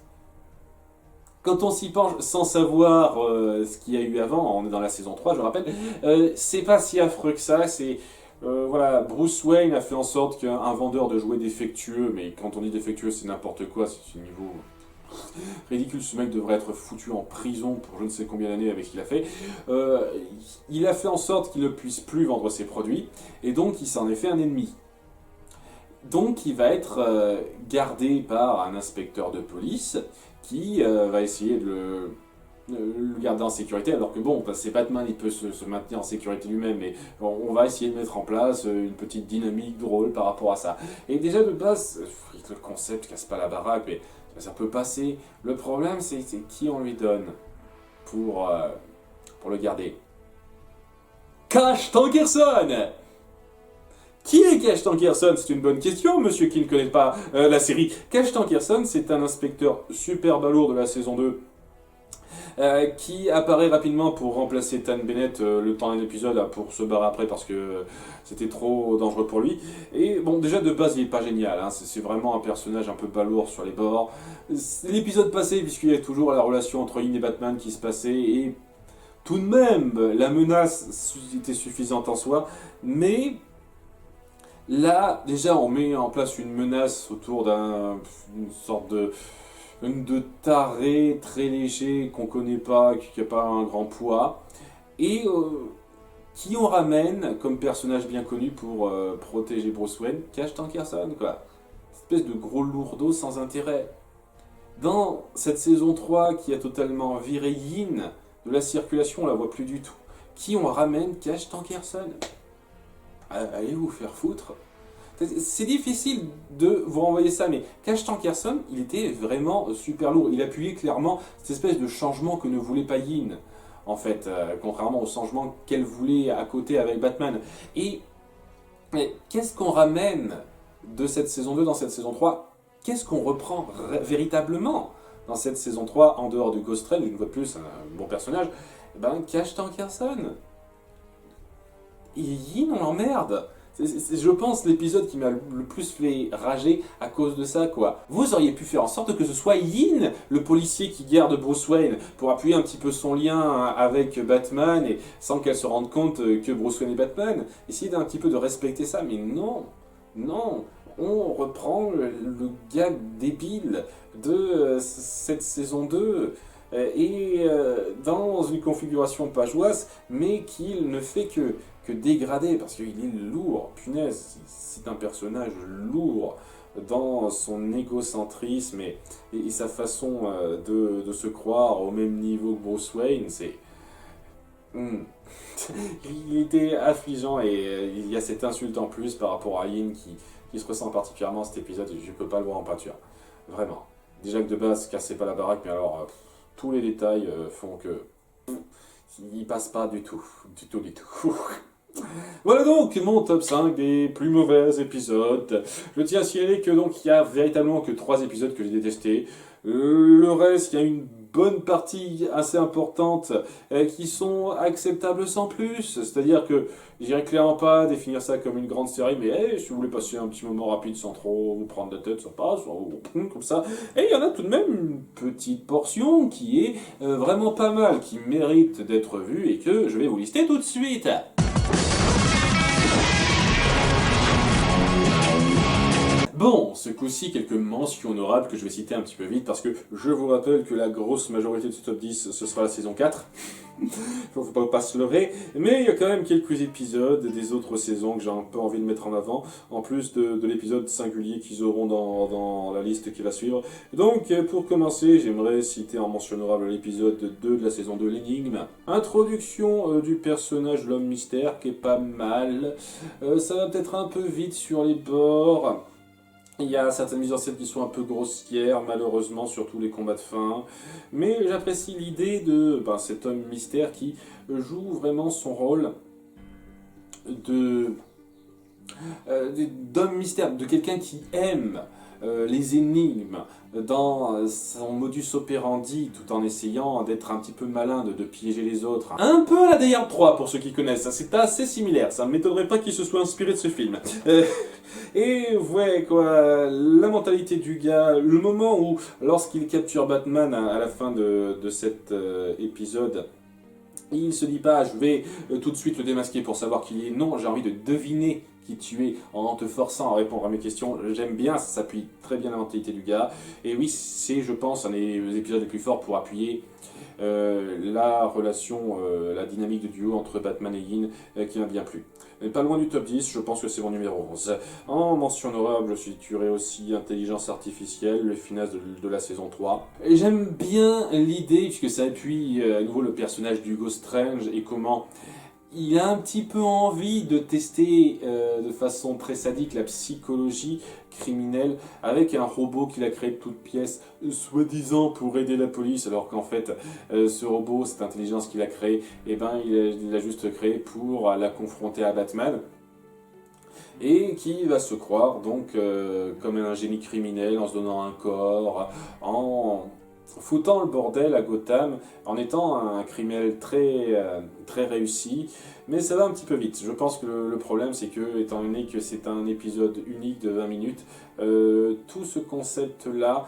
quand on s'y penche sans savoir ce qu'il y a eu avant, on est dans la saison 3, je rappelle, c'est pas si affreux que ça, c'est... voilà, Bruce Wayne a fait en sorte qu'un vendeur de jouets défectueux, mais quand on dit défectueux, c'est n'importe quoi, c'est un niveau ridicule, ce mec devrait être foutu en prison pour je ne sais combien d'années avec ce qu'il a fait. Il a fait en sorte qu'il ne puisse plus vendre ses produits, et donc il s'en est fait un ennemi. Donc il va être gardé par un inspecteur de police qui va essayer de le garder en sécurité, alors que bon, c'est Batman, il peut se maintenir en sécurité lui-même, mais on va essayer de mettre en place une petite dynamique drôle par rapport à ça. Et déjà de base, le concept casse pas la baraque, mais ça peut passer. Le problème, c'est qui on lui donne pour le garder. Cash Tankerson! Qui est Cash Tankerson? C'est une bonne question, monsieur qui ne connaît pas la série. Cash Tankerson, c'est un inspecteur super balourd de la saison 2 qui apparaît rapidement pour remplacer Tan Bennett le temps d'un épisode pour se barrer après parce que c'était trop dangereux pour lui. Et bon, déjà de base, il n'est pas génial, hein, c'est vraiment un personnage un peu balourd sur les bords. L'épisode passé, puisqu'il y a toujours la relation entre Yin et Batman qui se passait, et tout de même, la menace était suffisante en soi, mais... Là, déjà, on met en place une menace autour d'une sorte de taré très léger qu'on connaît pas, qui n'a pas un grand poids, et qui on ramène comme personnage bien connu pour protéger Bruce Wayne, Cash Tankerson, quoi. Cette espèce de gros lourdeau sans intérêt. Dans cette saison 3 qui a totalement viré Yin de la circulation, on la voit plus du tout. Qui on ramène Cash Tankerson? Allez vous faire foutre. C'est difficile de vous renvoyer ça, mais Cash Tankerson, il était vraiment super lourd. Il appuyait clairement cette espèce de changement que ne voulait pas Yin, en fait, contrairement au changement qu'elle voulait à côté avec Batman. Et qu'est-ce qu'on ramène de cette saison 2 dans cette saison 3? Qu'est-ce qu'on reprend véritablement dans cette saison 3, en dehors du Ghost Train, une fois de plus, un bon personnage? Cash Tankerson. Et Yin, on l'emmerde. C'est, je pense, l'épisode qui m'a le plus fait rager à cause de ça, quoi. Vous auriez pu faire en sorte que ce soit Yin, le policier qui garde Bruce Wayne, pour appuyer un petit peu son lien avec Batman, et sans qu'elle se rende compte que Bruce Wayne est Batman. Essayez d'un petit peu de respecter ça, mais non, non. On reprend le gag débile de cette saison 2, et dans une configuration pas joyeuse, mais qu'il ne fait que dégradé, parce qu'il est lourd, punaise, c'est un personnage lourd dans son égocentrisme et sa façon de se croire au même niveau que Bruce Wayne, c'est... il était affligeant, et il y a cette insulte en plus par rapport à Yin qui se ressent particulièrement cet épisode, je peux pas le voir en peinture, vraiment. Déjà que de base, cassez pas la baraque, mais alors tous les détails font que... il passe pas du tout, du tout. Voilà donc mon top 5 des plus mauvais épisodes. Je tiens à signaler que donc il y a véritablement que 3 épisodes que j'ai détestés. Le reste, il y a une bonne partie assez importante qui sont acceptables sans plus. C'est-à-dire que j'irai clairement pas définir ça comme une grande série, mais si vous voulez passer un petit moment rapide sans trop vous prendre la tête, ça passe, comme ça. Et il y en a tout de même une petite portion qui est vraiment pas mal, qui mérite d'être vue et que je vais vous lister tout de suite. Bon, ce coup-ci, quelques mentions honorables que je vais citer un petit peu vite, parce que je vous rappelle que la grosse majorité de ce top 10, ce sera la saison 4. Faut pas se leurrer, mais il y a quand même quelques épisodes des autres saisons que j'ai un peu envie de mettre en avant, en plus de l'épisode singulier qu'ils auront dans la liste qui va suivre. Donc, pour commencer, j'aimerais citer en mention honorable l'épisode 2 de la saison 2, l'énigme. Introduction du personnage l'homme mystère, qui est pas mal. Ça va peut-être un peu vite sur les bords. Il y a certaines mises en scène qui sont un peu grossières, malheureusement, surtout les combats de fin. Mais j'apprécie l'idée de cet homme mystère qui joue vraiment son rôle de d'homme mystère, de quelqu'un qui aime les énigmes dans son modus operandi, tout en essayant d'être un petit peu malin, de piéger les autres. Un peu à la Die Hard 3 pour ceux qui connaissent, c'est assez similaire, ça ne m'étonnerait pas qu'il se soit inspiré de ce film. Et ouais, quoi, la mentalité du gars, le moment où, lorsqu'il capture Batman à la fin de cet épisode, il se dit pas, je vais tout de suite le démasquer pour savoir qui il est. Non, j'ai envie de deviner qui tu es en te forçant à répondre à mes questions. J'aime bien, ça s'appuie très bien la mentalité du gars. Et oui, c'est, je pense, un des épisodes les plus forts pour appuyer la relation, la dynamique de duo entre Batman et Yin qui m'a bien plu. Mais pas loin du top 10, je pense que c'est mon numéro 11. En mention honorable, je situerai aussi Intelligence Artificielle, le final de la saison 3. Et j'aime bien l'idée, puisque ça appuie à nouveau le personnage d'Hugo Strange et comment il a un petit peu envie de tester de façon très sadique la psychologie criminelle avec un robot qu'il a créé de toutes pièces, soi-disant pour aider la police, alors qu'en fait ce robot, cette intelligence qu'il a créée, eh ben, il l'a juste créé pour la confronter à Batman. Et qui va se croire donc comme un génie criminel en se donnant un corps, en foutant le bordel à Gotham, en étant un criminel très réussi, mais ça va un petit peu vite. Je pense que le problème c'est que, étant donné que c'est un épisode unique de 20 minutes, tout ce concept-là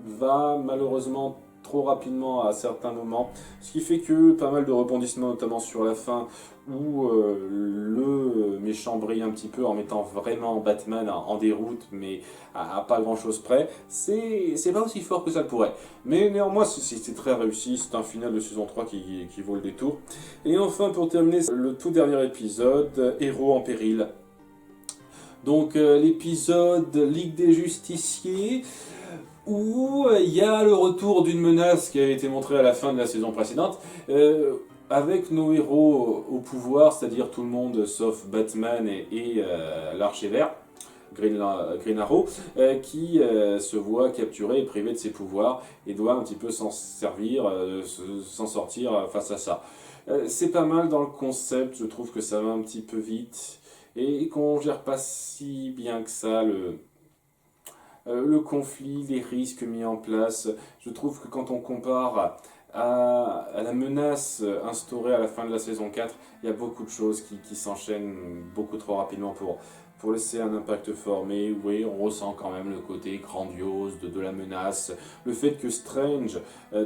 va malheureusement trop rapidement à certains moments, ce qui fait que pas mal de rebondissements, notamment sur la fin, où le méchant brille un petit peu en mettant vraiment Batman en déroute, mais à pas grand chose près, c'est pas aussi fort que ça le pourrait. Mais néanmoins, c'est très réussi, c'est un final de saison 3 qui vaut le détour. Et enfin, pour terminer, le tout dernier épisode, Héros en péril. Donc l'épisode Ligue des Justiciers, où il y a le retour d'une menace qui avait été montrée à la fin de la saison précédente, avec nos héros au pouvoir, c'est-à-dire tout le monde sauf Batman et l'Archer Vert, Green Arrow, qui se voit capturé et privé de ses pouvoirs et doit un petit peu s'en servir, s'en sortir face à ça. C'est pas mal dans le concept, je trouve que ça va un petit peu vite et qu'on gère pas si bien que ça le conflit, les risques mis en place. Je trouve que quand on compare à la menace instaurée à la fin de la saison 4, il y a beaucoup de choses qui s'enchaînent beaucoup trop rapidement pour laisser un impact fort. Mais oui, on ressent quand même le côté grandiose de la menace. Le fait que Strange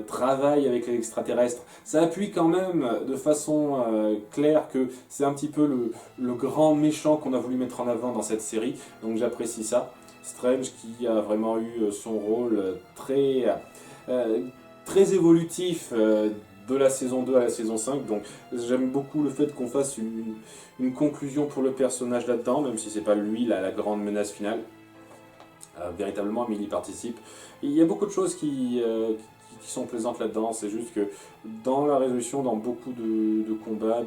travaille avec les extraterrestres, ça appuie quand même de façon claire que c'est un petit peu le grand méchant qu'on a voulu mettre en avant dans cette série. Donc j'apprécie ça. Strange qui a vraiment eu son rôle très évolutif de la saison 2 à la saison 5, donc j'aime beaucoup le fait qu'on fasse une conclusion pour le personnage là-dedans, même si c'est pas lui la grande menace finale. Véritablement, mais il y participe. Et il y a beaucoup de choses qui sont plaisantes là-dedans, c'est juste que dans la résolution, dans beaucoup de combats,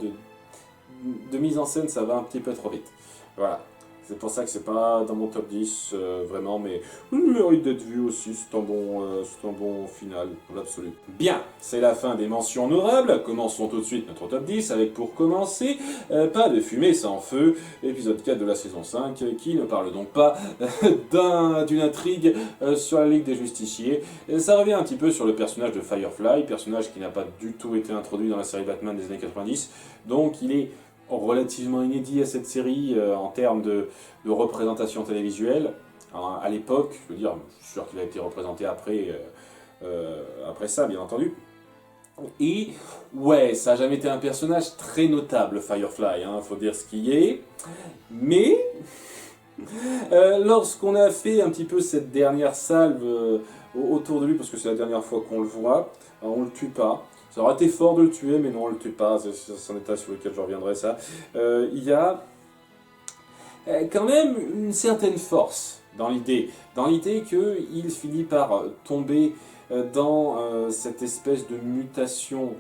de mise en scène, ça va un petit peu trop vite. Voilà. C'est pour ça que c'est pas dans mon top 10, vraiment, mais il mérite d'être vu aussi, c'est un bon final, dans l'absolu. Bien, c'est la fin des mentions honorables, commençons tout de suite notre top 10, avec pour commencer, Pas de fumée sans feu, épisode 4 de la saison 5, qui ne parle donc pas d'une intrigue sur la Ligue des Justiciers. Et ça revient un petit peu sur le personnage de Firefly, personnage qui n'a pas du tout été introduit dans la série Batman des années 90, donc il est relativement inédit à cette série en termes de représentation télévisuelle. Alors, à l'époque, je veux dire, je suis sûr qu'il a été représenté après ça, bien entendu. Et ouais, ça n'a jamais été un personnage très notable, Firefly, faut dire ce qu'il est. Mais lorsqu'on a fait un petit peu cette dernière salve autour de lui, parce que c'est la dernière fois qu'on le voit, on le tue pas. Ça aurait été fort de le tuer, mais non, on le tue pas, c'est un détail sur lequel je reviendrai ça. Il y a quand même une certaine force dans l'idée qu'il finit par tomber dans cette espèce de mutation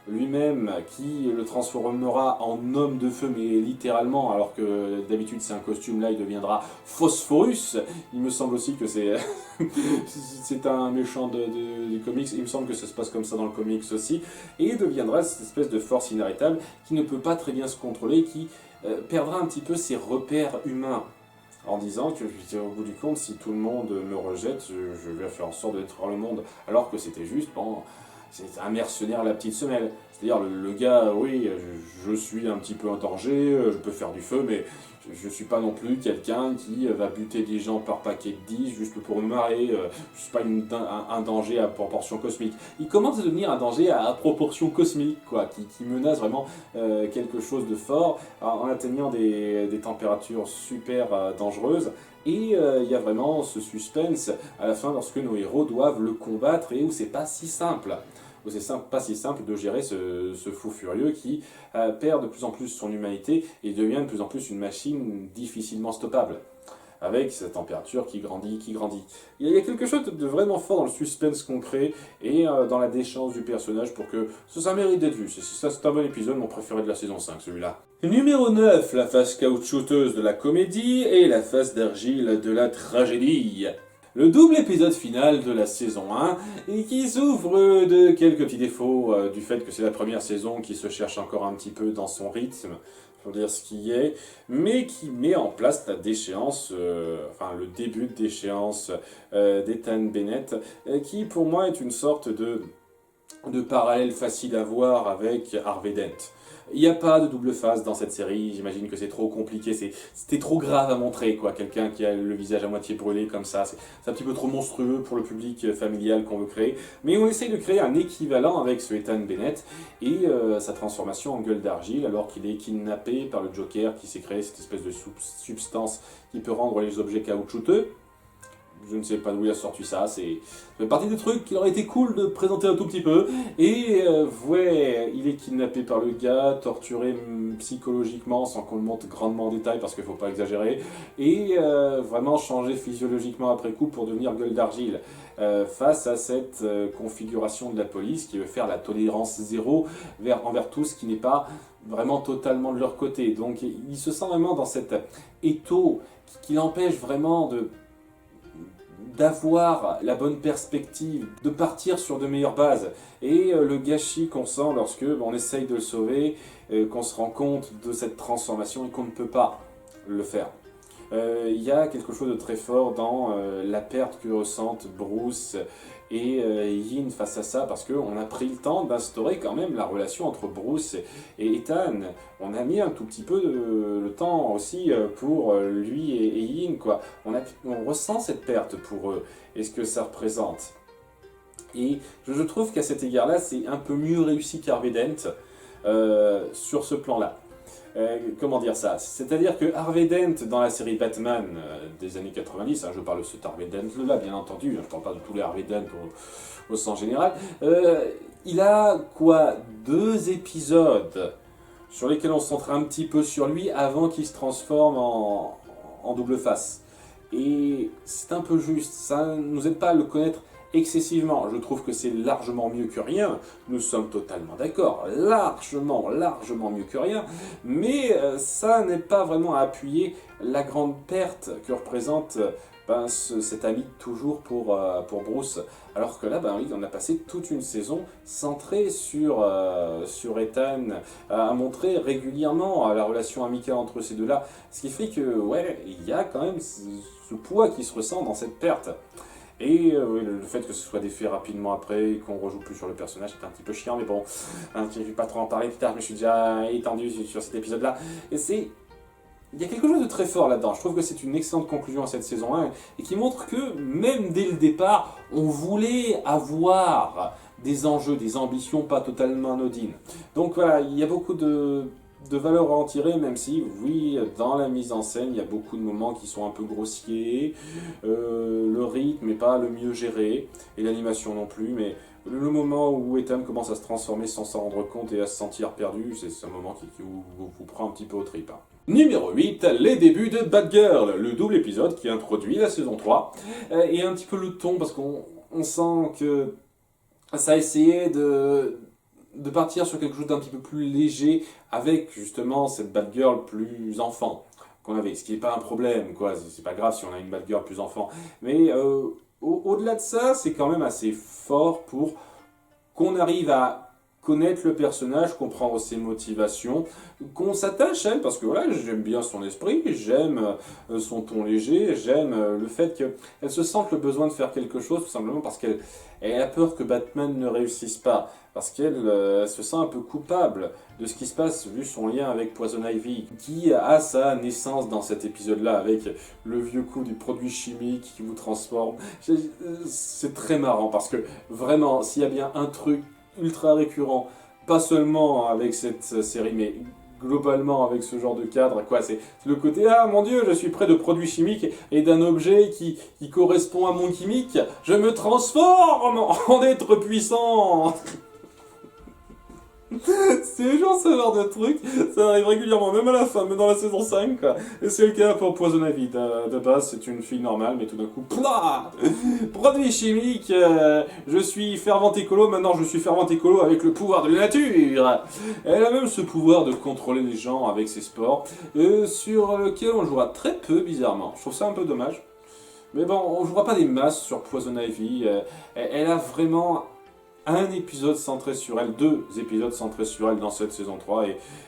lui-même qui le transformera en homme de feu, mais littéralement, alors que d'habitude c'est un costume, là il deviendra Phosphorus. Il me semble aussi que c'est un méchant du comics, il me semble que ça se passe comme ça dans le comics aussi, et il deviendra cette espèce de force inarrêtable qui ne peut pas très bien se contrôler, qui perdra un petit peu ses repères humains. En disant que, au bout du compte, si tout le monde me rejette, je vais faire en sorte de détruire le monde. Alors que c'était juste, bon, c'est un mercenaire à la petite semelle. C'est-à-dire, le gars, oui, je suis un petit peu en danger, je peux faire du feu, mais je suis pas non plus quelqu'un qui va buter des gens par paquet de 10 juste pour me marrer. Je suis pas un danger à proportion cosmique. Il commence à devenir un danger à proportion cosmique, quoi, qui menace vraiment quelque chose de fort en atteignant des températures super dangereuses. Et il y a vraiment ce suspense à la fin lorsque nos héros doivent le combattre et où c'est pas si simple. Où c'est pas si simple de gérer ce fou furieux qui perd de plus en plus son humanité et devient de plus en plus une machine difficilement stoppable. Avec cette température qui grandit, qui grandit. Il y a quelque chose de vraiment fort dans le suspense qu'on crée et dans la déchéance du personnage pour que ça mérite d'être vu. C'est un bon épisode, mon préféré de la saison 5, celui-là. Numéro 9, la face caoutchouteuse de la comédie et la face d'argile de la tragédie. Le double épisode final de la saison 1 et qui souffre de quelques petits défauts du fait que c'est la première saison qui se cherche encore un petit peu dans son rythme, pour dire ce qui est, mais qui met en place la déchéance, le début de déchéance d'Ethan Bennett, qui pour moi est une sorte de parallèle facile à voir avec Harvey Dent. Il n'y a pas de double face dans cette série, j'imagine que c'est trop compliqué, c'était trop grave à montrer, quoi. Quelqu'un qui a le visage à moitié brûlé comme ça, c'est un petit peu trop monstrueux pour le public familial qu'on veut créer. Mais on essaye de créer un équivalent avec ce Ethan Bennett et sa transformation en gueule d'argile alors qu'il est kidnappé par le Joker qui s'est créé cette espèce de substance qui peut rendre les objets caoutchouteux. Je ne sais pas d'où il a sorti ça, c'est fait partie des trucs qui aurait été cool de présenter un tout petit peu. Et il est kidnappé par le gars, torturé psychologiquement sans qu'on le montre grandement en détail parce qu'il ne faut pas exagérer. Et vraiment changé physiologiquement après coup pour devenir gueule d'argile. Face à cette configuration de la police qui veut faire la tolérance zéro envers tout ce qui n'est pas vraiment totalement de leur côté. Donc il se sent vraiment dans cet étau qui l'empêche vraiment d'avoir la bonne perspective, de partir sur de meilleures bases. Et le gâchis qu'on sent lorsque on essaye de le sauver, qu'on se rend compte de cette transformation et qu'on ne peut pas le faire. Il y a quelque chose de très fort dans la perte que ressentent Bruce et Yin face à ça, parce qu'on a pris le temps d'instaurer quand même la relation entre Bruce et Ethan. On a mis un tout petit peu le temps aussi pour lui et Yin, quoi. On ressent cette perte pour eux et ce que ça représente. Et je trouve qu'à cet égard-là, c'est un peu mieux réussi qu'Harvey Dent sur ce plan-là. Comment dire ça? C'est-à-dire que Harvey Dent dans la série Batman des années 90, je parle de cet Harvey Dent là bien entendu, je ne parle pas de tous les Harvey Dent au sens général, il a 2 épisodes sur lesquels on se centre un petit peu sur lui avant qu'il se transforme en double face. Et c'est un peu juste, ça ne nous aide pas à le connaître excessivement. Je trouve que c'est largement mieux que rien, nous sommes totalement d'accord, largement mieux que rien, mais ça n'est pas vraiment à appuyer la grande perte que représente cet ami de toujours pour Bruce. Alors que là, oui, on a passé toute une saison centrée sur Ethan, à montrer régulièrement la relation amicale entre ces deux-là, ce qui fait que, il y a quand même ce poids qui se ressent dans cette perte. Et le fait que ce soit défait rapidement après et qu'on rejoue plus sur le personnage, c'est un petit peu chiant, mais bon, je ne vais pas trop en parler plus tard, mais je suis déjà étendu sur cet épisode-là. Et il y a quelque chose de très fort là-dedans. Je trouve que c'est une excellente conclusion à cette saison 1 et qui montre que même dès le départ, on voulait avoir des enjeux, des ambitions pas totalement anodines. Donc voilà, il y a beaucoup de valeur à en tirer, même si, oui, dans la mise en scène, il y a beaucoup de moments qui sont un peu grossiers, le rythme n'est pas le mieux géré, et l'animation non plus, mais le moment où Ethan commence à se transformer sans s'en rendre compte et à se sentir perdu, c'est un moment qui vous prend un petit peu aux tripes. Numéro 8, les débuts de Batgirl, le double épisode qui introduit la saison 3, et un petit peu le ton, parce qu'on sent que ça a essayé de partir sur quelque chose d'un petit peu plus léger avec justement cette Batgirl plus enfant qu'on avait, ce qui n'est pas un problème, quoi. C'est pas grave si on a une Batgirl plus enfant, mais au-delà de ça, c'est quand même assez fort pour qu'on arrive à connaître le personnage, comprendre ses motivations, qu'on s'attache à elle, parce que voilà, j'aime bien son esprit, j'aime son ton léger, j'aime le fait qu'elle se sente le besoin de faire quelque chose, tout simplement parce qu'elle a peur que Batman ne réussisse pas, parce qu'elle se sent un peu coupable de ce qui se passe, vu son lien avec Poison Ivy, qui a sa naissance dans cet épisode-là, avec le vieux coup du produit chimique qui vous transforme. C'est très marrant, parce que vraiment, s'il y a bien un truc ultra récurrent, pas seulement avec cette série, mais globalement avec ce genre de cadre, quoi, c'est le côté « Ah mon Dieu, je suis près de produits chimiques et d'un objet qui correspond à mon chimique, je me transforme en être puissant !» C'est genre ce genre de truc, ça arrive régulièrement, même à la fin, même dans la saison 5, quoi. Et c'est le cas pour Poison Ivy. De base, c'est une fille normale, mais tout d'un coup, plah, produit chimique, je suis fervent écolo, maintenant je suis fervent écolo avec le pouvoir de la nature. Elle a même ce pouvoir de contrôler les gens avec ses sports, sur lequel on jouera très peu, bizarrement. Je trouve ça un peu dommage. Mais bon, on jouera pas des masses sur Poison Ivy, elle a vraiment un épisode centré sur elle, 2 épisodes centrés sur elle dans cette saison 3,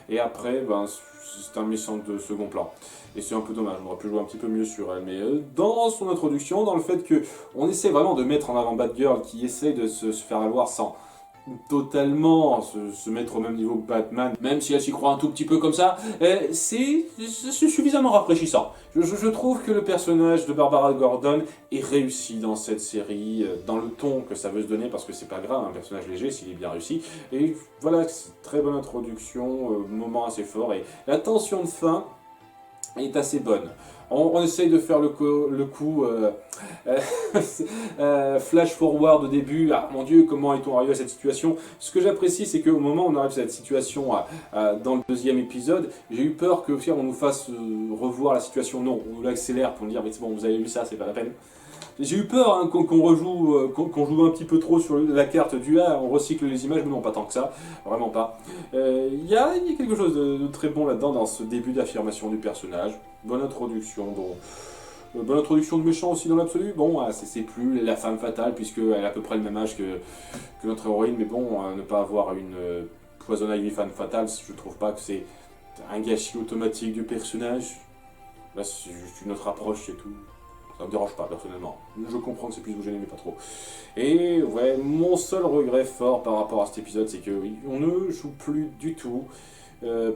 et après, ben, c'est un méchant de second plan. Et c'est un peu dommage, on aurait pu jouer un petit peu mieux sur elle, mais dans son introduction, dans le fait qu'on essaie vraiment de mettre en avant Batgirl, qui essaie de se faire valoir sans totalement se mettre au même niveau que Batman, même si elle s'y croit un tout petit peu comme ça, c'est suffisamment rafraîchissant. Je trouve que le personnage de Barbara Gordon est réussi dans cette série, dans le ton que ça veut se donner, parce que c'est pas grave, un personnage léger s'il est bien réussi, et voilà, c'est une très bonne introduction, moment assez fort, et la tension de fin est assez bonne. On essaye de faire le coup flash forward au début. Ah mon Dieu, comment est-on arrivé à cette situation? Ce que j'apprécie, c'est qu'au moment où on arrive à cette situation dans le 2e épisode, j'ai eu peur que on nous fasse revoir la situation. Non, on l'accélère pour nous dire mais c'est bon, vous avez vu ça, c'est pas la peine. J'ai eu peur hein, qu'on rejoue, qu'on joue un petit peu trop sur la carte du A, on recycle les images, mais non, pas tant que ça, vraiment pas. Il y a quelque chose de très bon là-dedans, dans ce début d'affirmation du personnage. Bonne introduction, bon, bonne introduction de méchant aussi dans l'absolu. Bon, c'est plus la femme fatale, puisqu'elle a à peu près le même âge que notre héroïne, mais bon, ne pas avoir une Poison Ivy femme fatale, je trouve pas que c'est un gâchis automatique du personnage. Là, c'est juste une autre approche, c'est tout. Ça me dérange pas, personnellement. Je comprends que c'est plus vous gêner, mais pas trop. Et ouais, mon seul regret fort par rapport à cet épisode, c'est que oui, on ne joue plus du tout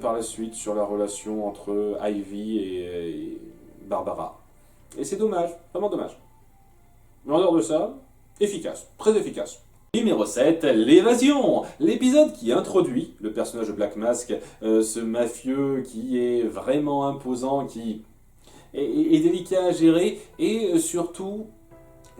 par la suite sur la relation entre Ivy et Barbara. Et c'est dommage, vraiment dommage. Mais en dehors de ça, efficace, très efficace. Numéro 7, l'évasion. L'épisode qui introduit le personnage de Black Mask, ce mafieux qui est vraiment imposant, qui est délicat à gérer, et surtout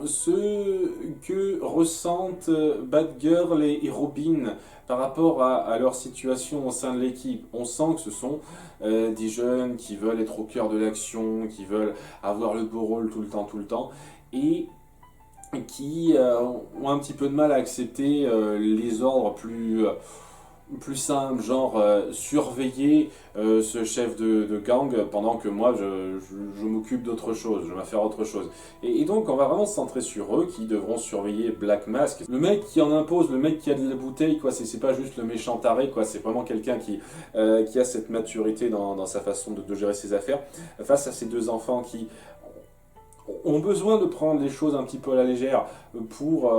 ce que ressentent Batgirl et Robin par rapport à leur situation au sein de l'équipe. On sent que ce sont des jeunes qui veulent être au cœur de l'action, qui veulent avoir le beau rôle tout le temps, et qui ont un petit peu de mal à accepter les ordres plus simple, genre surveiller ce chef de gang pendant que moi je m'occupe d'autre chose, je vais faire autre chose. Et donc on va vraiment se centrer sur eux qui devront surveiller Black Mask. Le mec qui en impose, le mec qui a de la bouteille, quoi, c'est pas juste le méchant taré, quoi, c'est vraiment quelqu'un qui a cette maturité dans sa façon de gérer ses affaires, face à ces 2 enfants qui ont besoin de prendre les choses un petit peu à la légère pour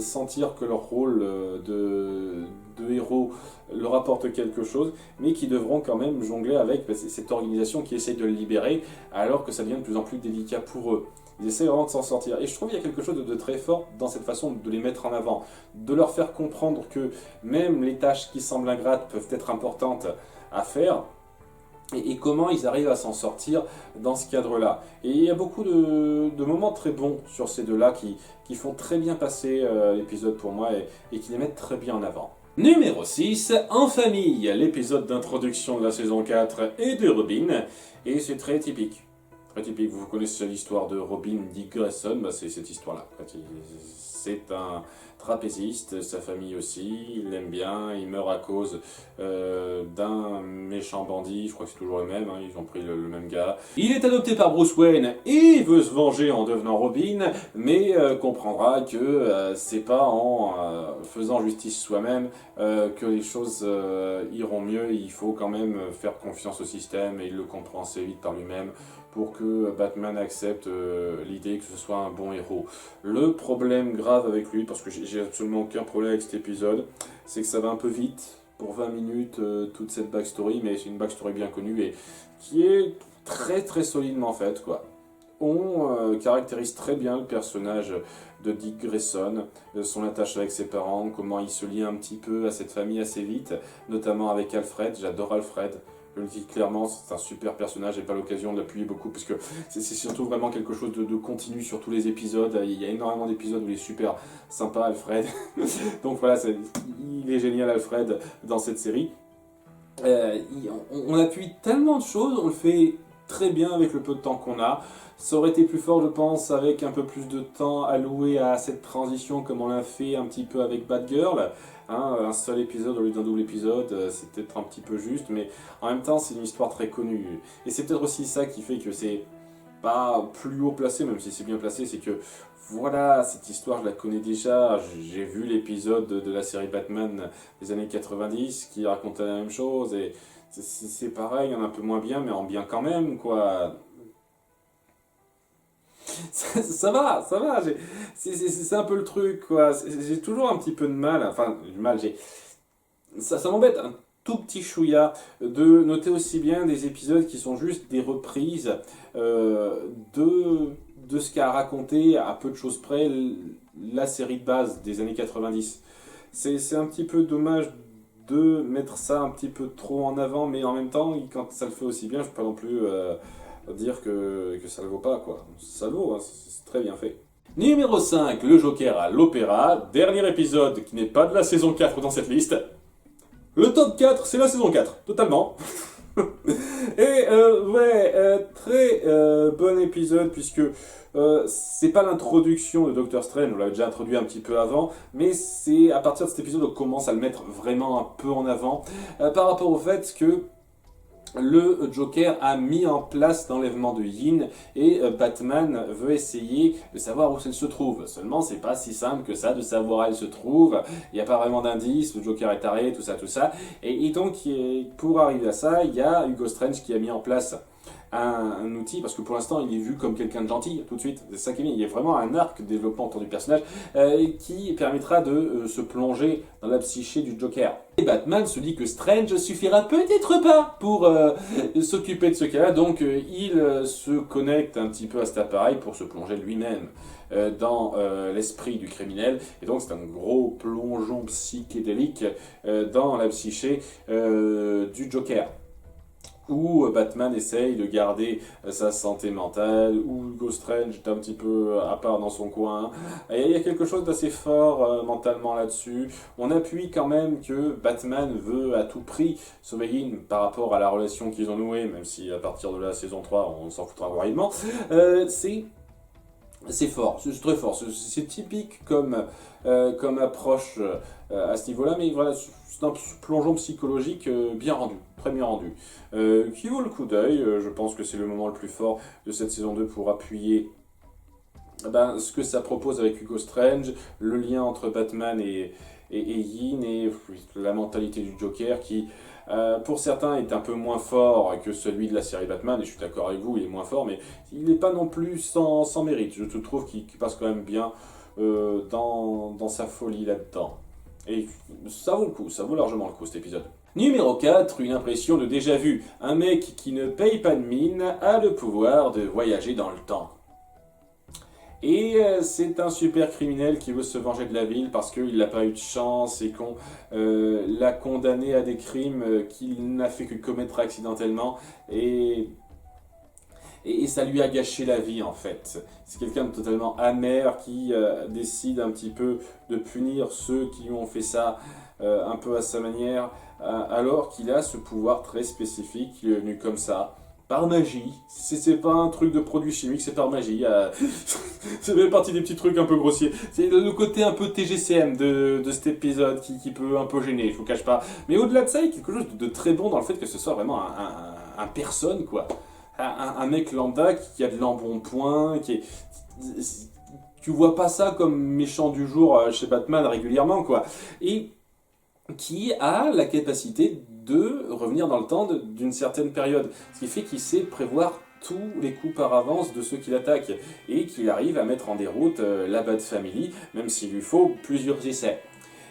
sentir que leur rôle de héros leur apporte quelque chose, mais qui devront quand même jongler avec cette organisation qui essaie de le libérer, alors que ça devient de plus en plus délicat pour eux. Ils essaient vraiment de s'en sortir. Et je trouve qu'il y a quelque chose de très fort dans cette façon de les mettre en avant, de leur faire comprendre que même les tâches qui semblent ingrates peuvent être importantes à faire, et comment ils arrivent à s'en sortir dans ce cadre-là. Et il y a beaucoup de moments très bons sur ces 2-là qui font très bien passer l'épisode pour moi et qui les mettent très bien en avant. Numéro 6, En famille, l'épisode d'introduction de la saison 4 et de Robin, et c'est très typique. Très typique, vous connaissez l'histoire de Robin Dick Grayson, bah c'est cette histoire-là. C'est un trapéziste, sa famille aussi, il l'aime bien, il meurt à cause d'un méchant bandit, je crois que c'est toujours le même, hein, ils ont pris le même gars. Il est adopté par Bruce Wayne et veut se venger en devenant Robin, mais comprendra que c'est pas en faisant justice soi-même que les choses iront mieux, il faut quand même faire confiance au système et il le comprend assez vite par lui-même pour que Batman accepte l'idée que ce soit un bon héros. Le problème grave avec lui, parce que j'ai absolument aucun problème avec cet épisode, c'est que ça va un peu vite, pour 20 minutes, toute cette backstory, mais c'est une backstory bien connue et qui est très très solidement faite, quoi. On caractérise très bien le personnage de Dick Grayson, son attache avec ses parents, comment il se lie un petit peu à cette famille assez vite, notamment avec Alfred, j'adore Alfred. Je le dis clairement, c'est un super personnage, j'ai pas l'occasion de l'appuyer beaucoup, parce que c'est surtout vraiment quelque chose de continu sur tous les épisodes. Il y a énormément d'épisodes où il est super sympa, Alfred. Donc voilà, il est génial, Alfred, dans cette série. On appuie tellement de choses, on le fait très bien avec le peu de temps qu'on a. Ça aurait été plus fort, je pense, avec un peu plus de temps alloué à cette transition, comme on l'a fait un petit peu avec Batgirl. Hein, un seul épisode au lieu d'un double épisode, c'est peut-être un petit peu juste, mais en même temps, c'est une histoire très connue. Et c'est peut-être aussi ça qui fait que c'est pas plus haut placé, même si c'est bien placé, c'est que voilà, cette histoire, je la connais déjà. J'ai vu l'épisode de la série Batman des années 90 qui racontait la même chose, et c'est pareil, en un peu moins bien, mais en bien quand même, quoi. Ça va, c'est un peu le truc, quoi. J'ai toujours un petit peu de mal, enfin, du mal, ça m'embête un tout petit chouïa de noter aussi bien des épisodes qui sont juste des reprises de ce qu'a raconté, à peu de choses près, la série de base des années 90. C'est un petit peu dommage de mettre ça un petit peu trop en avant, mais en même temps, quand ça le fait aussi bien, je ne peux pas non plus dire que ça le vaut pas, quoi. Ça le vaut, hein, c'est très bien fait. Numéro 5, le Joker à l'Opéra. Dernier épisode qui n'est pas de la saison 4 dans cette liste. Le top 4, c'est la saison 4, totalement. Et très bon épisode, puisque c'est pas l'introduction de Doctor Strange, on l'avait déjà introduit un petit peu avant, mais c'est à partir de cet épisode qu'on commence à le mettre vraiment un peu en avant, par rapport au fait que le Joker a mis en place l'enlèvement de Yin et Batman veut essayer de savoir où elle se trouve. Seulement, c'est pas si simple que ça de savoir où elle se trouve. Il n'y a pas vraiment d'indice, le Joker est taré, tout ça, tout ça. Et donc, pour arriver à ça, il y a Hugo Strange qui a mis en place un outil, parce que pour l'instant il est vu comme quelqu'un de gentil tout de suite, c'est ça qui est bien, il y a vraiment un arc de développement autour du personnage qui permettra de se plonger dans la psyché du Joker. Et Batman se dit que Strange suffira peut-être pas pour s'occuper de ce cas-là, donc il se connecte un petit peu à cet appareil pour se plonger lui-même dans l'esprit du criminel, et donc c'est un gros plongeon psychédélique dans la psyché du Joker, où Batman essaye de garder sa santé mentale, où Hugo Strange est un petit peu à part dans son coin. Et il y a quelque chose d'assez fort mentalement là-dessus. On appuie quand même que Batman veut à tout prix sauver Yin par rapport à la relation qu'ils ont nouée, même si à partir de la saison 3, on s'en foutra royalement. C'est fort, c'est très fort, c'est typique comme approche à ce niveau-là, mais voilà, c'est un plongeon psychologique bien rendu, très bien rendu, qui vaut le coup d'œil. Je pense que c'est le moment le plus fort de cette saison 2 pour appuyer ce que ça propose avec Hugo Strange, le lien entre Batman et Yin, et la mentalité du Joker qui, pour certains, est un peu moins fort que celui de la série Batman, et je suis d'accord avec vous, il est moins fort, mais il n'est pas non plus sans mérite. Je trouve qu'il passe quand même bien dans sa folie là-dedans. Et ça vaut le coup, ça vaut largement le coup cet épisode. Numéro 4, une impression de déjà-vu. Un mec qui ne paye pas de mine a le pouvoir de voyager dans le temps. Et c'est un super criminel qui veut se venger de la ville parce qu'il n'a pas eu de chance et qu'on l'a condamné à des crimes qu'il n'a fait que commettre accidentellement. Et ça lui a gâché la vie, en fait. C'est quelqu'un de totalement amer qui décide un petit peu de punir ceux qui lui ont fait ça un peu à sa manière, alors qu'il a ce pouvoir très spécifique, il est venu comme ça. par magie. C'est pas un truc de produit chimique, c'est par magie. Ça fait partie des petits trucs un peu grossiers. C'est le côté un peu TGCM de cet épisode qui peut un peu gêner, je vous cache pas. Mais au-delà de ça, il y a quelque chose de très bon dans le fait que ce soit vraiment un personne, quoi. Un mec lambda qui a de l'embonpoint, qui est... Tu vois pas ça comme méchant du jour chez Batman régulièrement, quoi. Et qui a la capacité de revenir dans le temps d'une certaine période. Ce qui fait qu'il sait prévoir tous les coups par avance de ceux qui l'attaquent et qu'il arrive à mettre en déroute la Bat Family, même s'il lui faut plusieurs essais.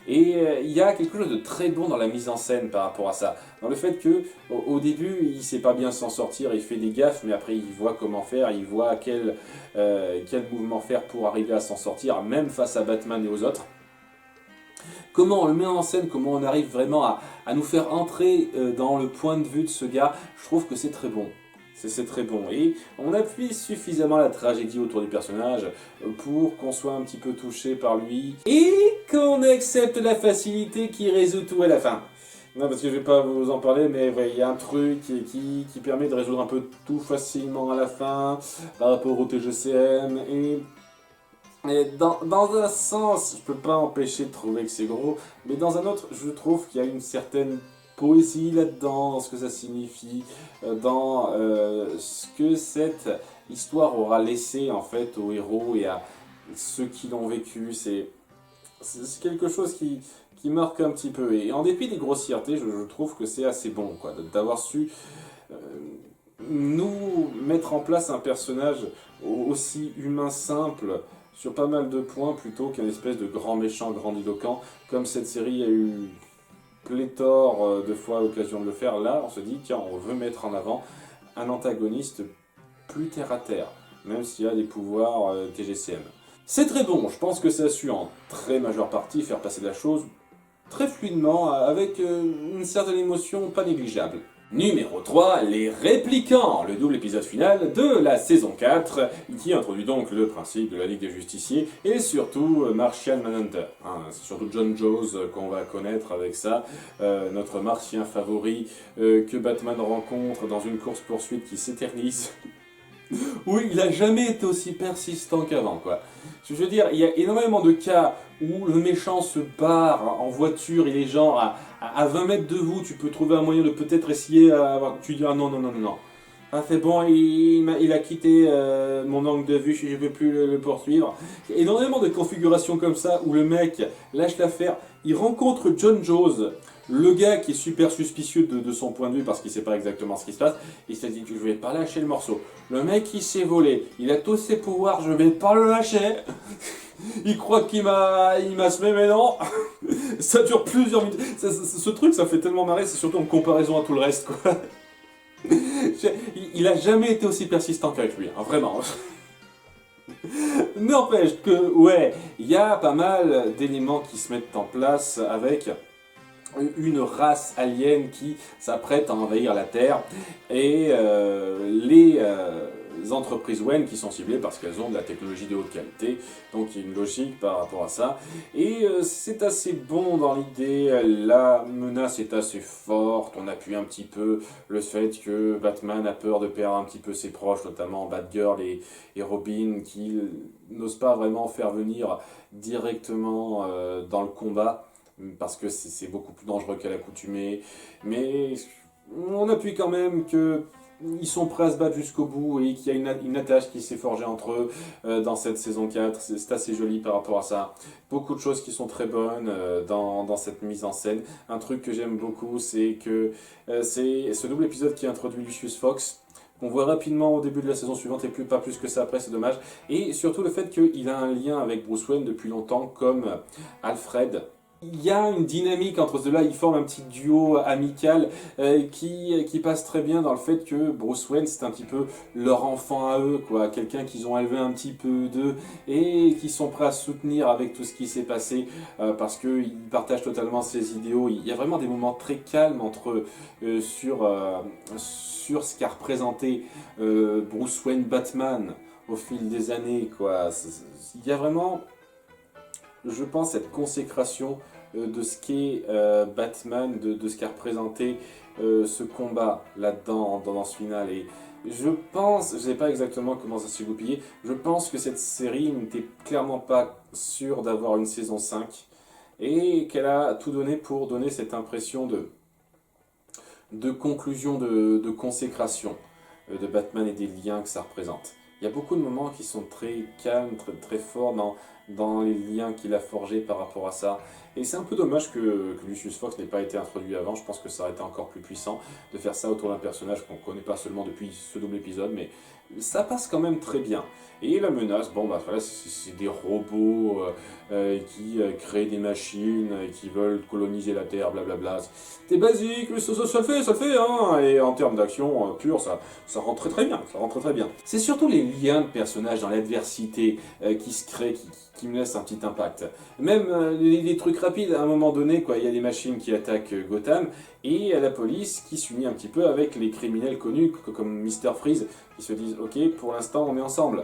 Et il y a quelque chose de très bon dans la mise en scène par rapport à ça. Dans le fait que au début, il sait pas bien s'en sortir, il fait des gaffes, mais après il voit comment faire, il voit quel mouvement faire pour arriver à s'en sortir, même face à Batman et aux autres. Comment on le met en scène, comment on arrive vraiment à nous faire entrer dans le point de vue de ce gars, je trouve que c'est très bon. C'est très bon. Et on appuie suffisamment la tragédie autour du personnage pour qu'on soit un petit peu touché par lui. Et qu'on accepte la facilité qui résout tout à la fin. Non, parce que je vais pas vous en parler, mais il y a un truc qui permet de résoudre un peu tout facilement à la fin par rapport au TGCM. Et dans un sens, je peux pas empêcher de trouver que c'est gros, mais dans un autre, je trouve qu'il y a une certaine poésie là-dedans, dans ce que ça signifie, dans ce que cette histoire aura laissé en fait aux héros et à ceux qui l'ont vécu. C'est quelque chose qui marque un petit peu. Et en dépit des grossièretés, je trouve que c'est assez bon, quoi, d'avoir su euh, nous mettre en place un personnage aussi humain simple sur pas mal de points plutôt qu'un espèce de grand méchant grandiloquent comme cette série a eu pléthore de fois l'occasion de le faire. Là on se dit tiens, on veut mettre en avant un antagoniste plus terre à terre, même s'il a des pouvoirs TGCM. C'est très bon, je pense que ça a su en très majeure partie faire passer la chose très fluidement avec une certaine émotion pas négligeable. Numéro 3, les Réplicants, le double épisode final de la saison 4, qui introduit donc le principe de la Ligue des Justiciers, et surtout Martian Manhunter. C'est surtout John Jones qu'on va connaître avec ça, notre martien favori que Batman rencontre dans une course-poursuite qui s'éternise. Oui, il a jamais été aussi persistant qu'avant, quoi. Je veux dire, il y a énormément de cas où le méchant se barre en voiture, il est genre à 20 mètres de vous, tu peux trouver un moyen de peut-être essayer à avoir... Tu dis, ah non, non, non, non, non. Ah, c'est bon, il a quitté mon angle de vue, je ne peux plus le poursuivre. Il y a énormément de configurations comme ça où le mec lâche l'affaire, il rencontre John Jones, le gars qui est super suspicieux de son point de vue parce qu'il sait pas exactement ce qui se passe, il s'est dit je vais pas lâcher le morceau. Le mec il s'est volé, il a tous ses pouvoirs, je vais pas le lâcher. Il croit qu'il m'a semé, mais non. Ça dure plusieurs minutes. Ce truc ça fait tellement marrer, c'est surtout en comparaison à tout le reste, quoi. Il a jamais été aussi persistant qu'avec lui, hein, vraiment. N'empêche que, ouais, il y a pas mal d'éléments qui se mettent en place avec une race alien qui s'apprête à envahir la Terre et les entreprises Wayne qui sont ciblées parce qu'elles ont de la technologie de haute qualité, donc il y a une logique par rapport à ça et c'est assez bon dans l'idée, la menace est assez forte, on appuie un petit peu le fait que Batman a peur de perdre un petit peu ses proches, notamment Batgirl et Robin qui n'osent pas vraiment faire venir directement dans le combat parce que c'est beaucoup plus dangereux qu'à l'accoutumée, mais on appuie quand même que ils sont prêts à se battre jusqu'au bout et qu'il y a une attache qui s'est forgée entre eux dans cette saison 4, c'est assez joli par rapport à ça. Beaucoup de choses qui sont très bonnes dans cette mise en scène. Un truc que j'aime beaucoup, c'est que c'est ce double épisode qui introduit Lucius Fox, qu'on voit rapidement au début de la saison suivante et pas plus que ça après, c'est dommage. Et surtout le fait qu'il a un lien avec Bruce Wayne depuis longtemps comme Alfred. Il y a une dynamique entre ceux-là, ils forment un petit duo amical qui passe très bien dans le fait que Bruce Wayne c'est un petit peu leur enfant à eux, quoi, quelqu'un qu'ils ont élevé un petit peu d'eux et qui sont prêts à soutenir avec tout ce qui s'est passé parce qu'ils partagent totalement ses idéaux. Il y a vraiment des moments très calmes entre eux sur ce qu'a représenté Bruce Wayne Batman au fil des années, quoi. Il y a vraiment, je pense, cette consécration de ce qu'est Batman, de ce qu'a représenté ce combat là-dedans, dans ce final. Et je pense, je sais pas exactement comment ça s'est goupillé, je pense que cette série n'était clairement pas sûre d'avoir une saison 5 et qu'elle a tout donné pour donner cette impression de conclusion, de consécration de Batman et des liens que ça représente. Il y a beaucoup de moments qui sont très calmes, très forts dans les liens qu'il a forgés par rapport à ça. Et c'est un peu dommage que Lucius Fox n'ait pas été introduit avant. Je pense que ça aurait été encore plus puissant de faire ça autour d'un personnage qu'on ne connaît pas seulement depuis ce double épisode, mais ça passe quand même très bien. Et la menace, bon bah voilà, c'est des robots qui créent des machines, qui veulent coloniser la Terre, blablabla. C'est basique, mais ça le fait, hein. Et en termes d'action pure, ça rentre très bien, ça rentre très bien. C'est surtout les liens de personnages dans l'adversité qui se créent, qui me laissent un petit impact. Même les trucs rapides, à un moment donné, quoi, il y a des machines qui attaquent Gotham, et la police qui s'unit un petit peu avec les criminels connus, comme Mr. Freeze, qui se disent « Ok, pour l'instant, on est ensemble ».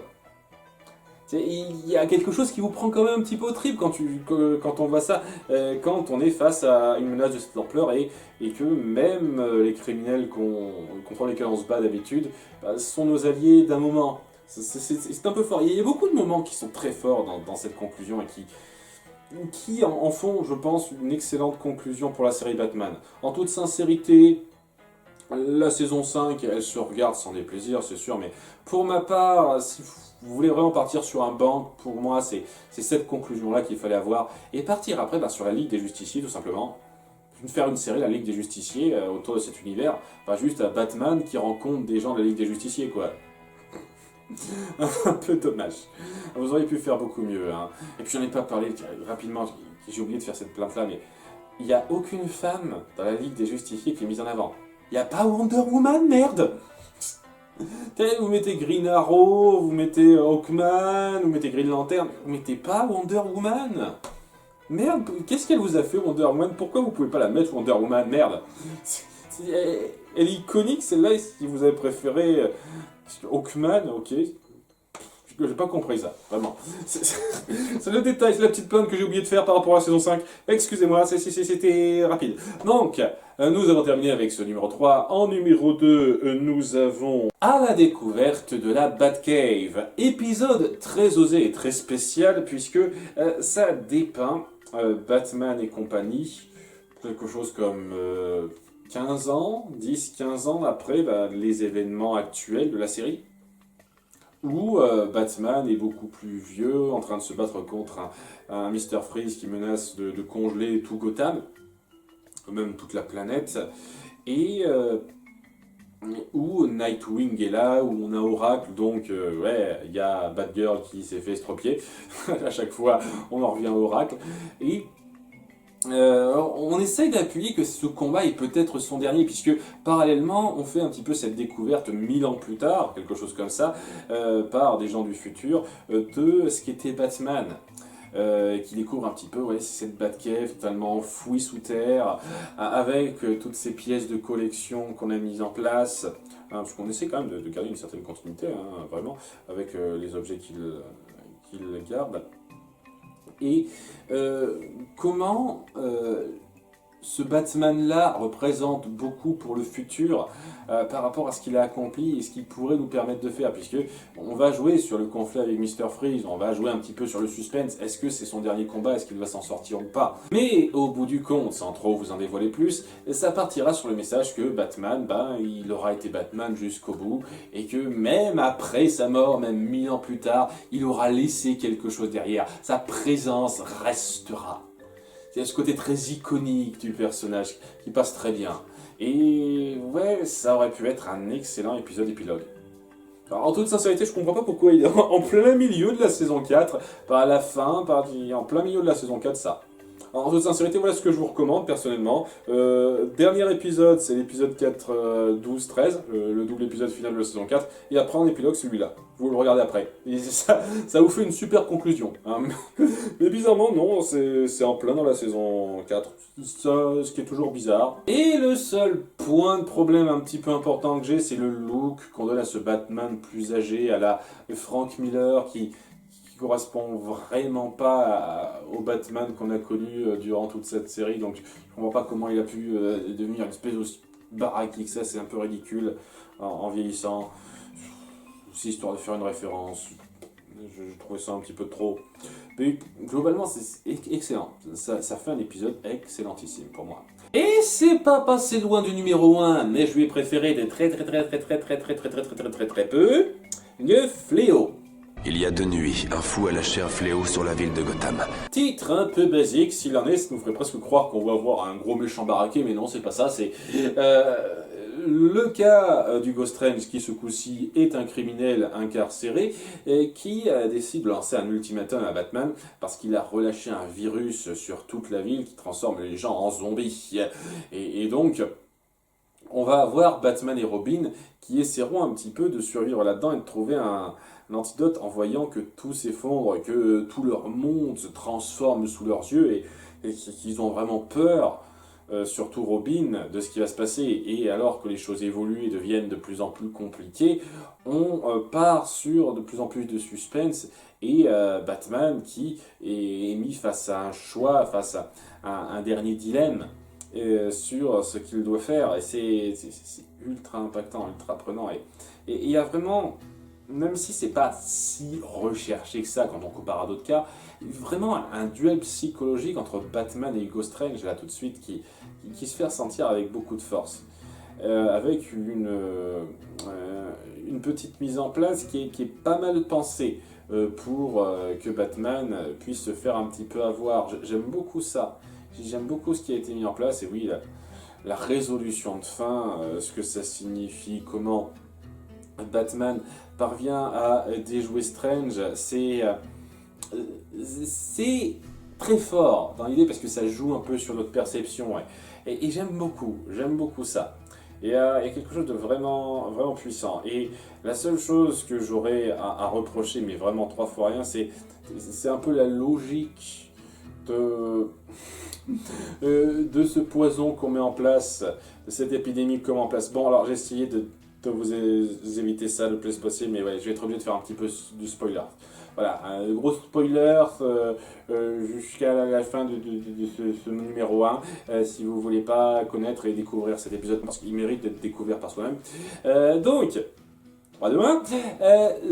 Il y a quelque chose qui vous prend quand même un petit peu au trip quand on voit ça, quand on est face à une menace de cette ampleur et que même les criminels contre lesquels on se bat d'habitude sont nos alliés d'un moment. C'est un peu fort. Il y a beaucoup de moments qui sont très forts dans cette conclusion et qui en font, je pense, une excellente conclusion pour la série Batman. En toute sincérité, la saison 5, elle se regarde sans déplaisir, c'est sûr, mais pour ma part, si vous voulez vraiment partir sur un banc, pour moi, c'est cette conclusion-là qu'il fallait avoir. Et partir après sur la Ligue des Justiciers, tout simplement. Faire une série, la Ligue des Justiciers, autour de cet univers, pas juste à Batman qui rencontre des gens de la Ligue des Justiciers, quoi. Un peu dommage. Vous auriez pu faire beaucoup mieux, hein. Et puis j'en ai pas parlé rapidement, j'ai oublié de faire cette plainte-là, mais il n'y a aucune femme dans la Ligue des Justiciers qui est mise en avant. Il n'y a pas Wonder Woman, merde. Vous mettez Green Arrow, vous mettez Hawkman, vous mettez Green Lantern, vous mettez pas Wonder Woman. Merde, qu'est-ce qu'elle vous a fait Wonder Woman? Pourquoi vous pouvez pas la mettre Wonder Woman? Merde. Elle est iconique celle-là, si vous avez préféré Hawkman, ok. J'ai pas compris ça, vraiment. C'est le détail, c'est la petite plainte que j'ai oublié de faire par rapport à la saison 5. Excusez-moi, c'était rapide. Donc, nous avons terminé avec ce numéro 3. En numéro 2, nous avons À la découverte de la Batcave. Épisode très osé et très spécial puisque ça dépeint Batman et compagnie, quelque chose comme 15 ans, 10-15 ans après les événements actuels de la série. Où Batman est beaucoup plus vieux, en train de se battre contre un Mr. Freeze qui menace de congeler tout Gotham, même toute la planète, et où Nightwing est là, où on a Oracle, donc ouais, il y a Batgirl qui s'est fait estropier, à chaque fois on en revient à Oracle, et on essaye d'appuyer que ce combat est peut-être son dernier, puisque parallèlement on fait un petit peu cette découverte 1000 ans plus tard, quelque chose comme ça, par des gens du futur, de ce qu'était Batman. Qui découvre un petit peu cette Batcave totalement enfouie sous terre, avec toutes ces pièces de collection qu'on a mises en place, parce qu'on essaie quand même de garder une certaine continuité, vraiment, avec les objets qu'il garde. Et comment ce Batman-là représente beaucoup pour le futur par rapport à ce qu'il a accompli et ce qu'il pourrait nous permettre de faire, puisque on va jouer sur le conflit avec Mr. Freeze, on va jouer un petit peu sur le suspense, est-ce que c'est son dernier combat, est-ce qu'il va s'en sortir ou pas? Mais au bout du compte, sans trop vous en dévoiler plus, ça partira sur le message que Batman, il aura été Batman jusqu'au bout, et que même après sa mort, même 1000 ans plus tard, il aura laissé quelque chose derrière, sa présence restera. Il y a ce côté très iconique du personnage qui passe très bien. Et ouais, ça aurait pu être un excellent épisode épilogue. Alors, en toute sincérité, je comprends pas pourquoi il est en plein milieu de la saison 4, pas à la fin, en plein milieu de la saison 4, ça. Alors, en toute sincérité, voilà ce que je vous recommande personnellement. Dernier épisode, c'est l'épisode 4, 12, 13, le double épisode final de la saison 4, et après en épilogue, celui-là. Vous le regardez après. Et ça vous fait une super conclusion. Hein. Mais bizarrement, non, c'est en plein dans la saison 4. Ce qui est toujours bizarre. Et le seul point de problème un petit peu important que j'ai, c'est le look qu'on donne à ce Batman plus âgé, à la Frank Miller, correspond vraiment pas au Batman qu'on a connu durant toute cette série. Donc je comprends pas comment il a pu devenir une espèce aussi baraqué que ça, c'est un peu ridicule en vieillissant. C'est histoire de faire une référence. Je trouvais ça un petit peu trop. Mais globalement, c'est excellent. Ça fait un épisode excellentissime pour moi. Et c'est pas passé loin du numéro 1, mais je lui ai préféré de très peu le Fléau. Il y a 2 nuits, un fou a lâché un fléau sur la ville de Gotham. Titre un peu basique, s'il en est, ça nous ferait presque croire qu'on va avoir un gros méchant baraqué, mais non, c'est pas ça, c'est... le cas d'Hugo Strange, qui ce coup-ci est un criminel incarcéré, qui décide de lancer un ultimatum à Batman, parce qu'il a relâché un virus sur toute la ville qui transforme les gens en zombies. Et donc... on va avoir Batman et Robin qui essaieront un petit peu de survivre là-dedans et de trouver un antidote en voyant que tout s'effondre, que tout leur monde se transforme sous leurs yeux et qu'ils ont vraiment peur, surtout Robin, de ce qui va se passer. Et alors que les choses évoluent et deviennent de plus en plus compliquées, on part sur de plus en plus de suspense et Batman qui est mis face à un choix, face à un dernier dilemme. Sur ce qu'il doit faire, et c'est ultra impactant, ultra prenant, et il y a vraiment, même si c'est pas si recherché que ça quand on compare à d'autres cas, vraiment un duel psychologique entre Batman et Hugo Strange là tout de suite qui se fait ressentir avec beaucoup de force, avec une petite mise en place qui est pas mal pensée pour que Batman puisse se faire un petit peu avoir. J'aime beaucoup ça. J'aime beaucoup ce qui a été mis en place, et oui, la résolution de fin, ce que ça signifie, comment Batman parvient à déjouer Strange, c'est très fort dans l'idée parce que ça joue un peu sur notre perception, et j'aime beaucoup ça. Et il y a quelque chose de vraiment, vraiment puissant. Et la seule chose que j'aurais à reprocher, mais vraiment 3 fois rien, c'est un peu la logique de ce poison qu'on met en place, de cette épidémie qu'on met en place. Bon, alors j'ai essayé de vous éviter ça le plus possible, mais ouais, je vais être obligé de faire un petit peu du spoiler. Voilà, un gros spoiler jusqu'à la fin de ce numéro 1, si vous voulez pas connaître et découvrir cet épisode, parce qu'il mérite d'être découvert par soi-même. Donc, à demain.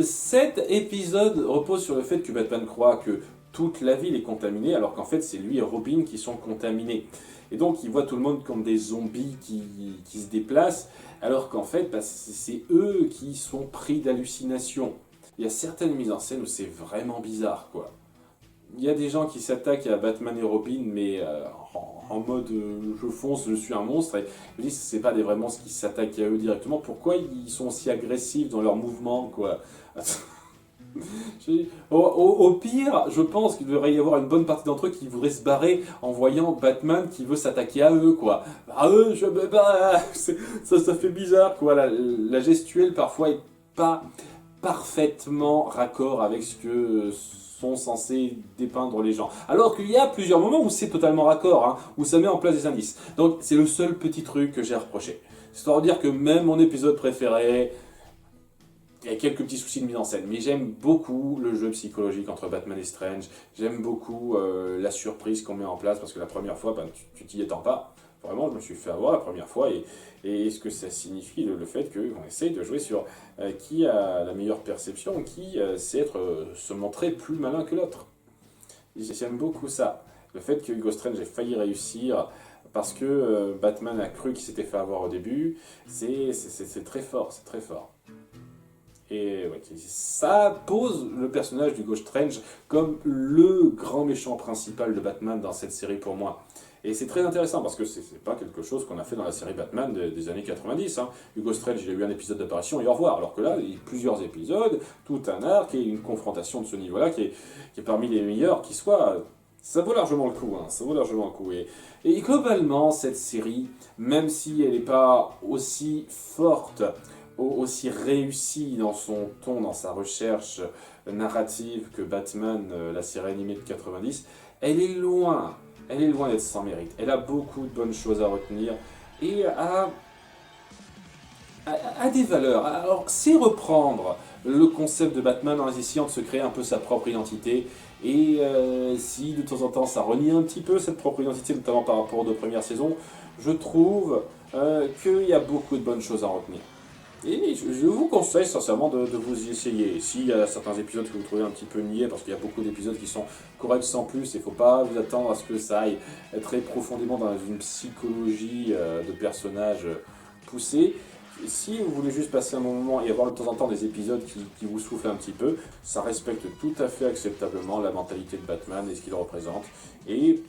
Cet épisode repose sur le fait que Batman croit que toute la ville est contaminée, alors qu'en fait c'est lui et Robin qui sont contaminés. Et donc il voit tout le monde comme des zombies qui se déplacent, alors qu'en fait c'est eux qui sont pris d'hallucinations. Il y a certaines mises en scène où c'est vraiment bizarre, quoi. Il y a des gens qui s'attaquent à Batman et Robin, mais en mode je fonce, je suis un monstre, et je dis c'est pas des vrais monstres qui s'attaquent à eux directement. Pourquoi ils sont si agressifs dans leurs mouvements, quoi? Au pire, je pense qu'il devrait y avoir une bonne partie d'entre eux qui voudraient se barrer en voyant Batman qui veut s'attaquer à eux, quoi. À eux, ça fait bizarre, quoi. La gestuelle parfois est pas parfaitement raccord avec ce que sont censés dépeindre les gens. Alors qu'il y a plusieurs moments où c'est totalement raccord, hein, où ça met en place des indices. Donc c'est le seul petit truc que j'ai reproché. Histoire de dire que même mon épisode préféré, il y a quelques petits soucis de mise en scène, mais j'aime beaucoup le jeu psychologique entre Batman et Strange. J'aime beaucoup la surprise qu'on met en place, parce que la première fois, tu t'y attends pas. Vraiment, je me suis fait avoir la première fois, et ce que ça signifie, le fait qu'on essaye de jouer sur qui a la meilleure perception, qui sait se montrer plus malin que l'autre. J'aime beaucoup ça. Le fait que Hugo Strange ait failli réussir, parce que Batman a cru qu'il s'était fait avoir au début, c'est très fort, c'est très fort. Et ouais, ça pose le personnage d'Hugo Strange comme le grand méchant principal de Batman dans cette série pour moi. Et c'est très intéressant parce que c'est pas quelque chose qu'on a fait dans la série Batman des années 90. Hein. Hugo Strange, il a eu un épisode d'apparition et au revoir. Alors que là, il y a plusieurs épisodes, tout un arc et une confrontation de ce niveau-là qui est parmi les meilleurs qui soit. Ça vaut largement le coup, hein, ça vaut largement le coup. Et globalement, cette série, même si elle n'est pas aussi forte, aussi réussi dans son ton, dans sa recherche narrative que Batman, la série animée de 90, elle est loin d'être sans mérite. Elle a beaucoup de bonnes choses à retenir et a des valeurs. Alors, c'est reprendre le concept de Batman en essayant de se créer un peu sa propre identité. Et si de temps en temps ça renie un petit peu cette propre identité, notamment par rapport aux deux premières saisons, je trouve qu'il y a beaucoup de bonnes choses à retenir. Et je vous conseille sincèrement de vous y essayer. S'il y a certains épisodes que vous trouvez un petit peu niais, parce qu'il y a beaucoup d'épisodes qui sont corrects sans plus, il ne faut pas vous attendre à ce que ça aille très profondément dans une psychologie de personnages poussés. Si vous voulez juste passer un bon moment et avoir de temps en temps des épisodes qui vous soufflent un petit peu, ça respecte tout à fait acceptablement la mentalité de Batman et ce qu'il représente. Et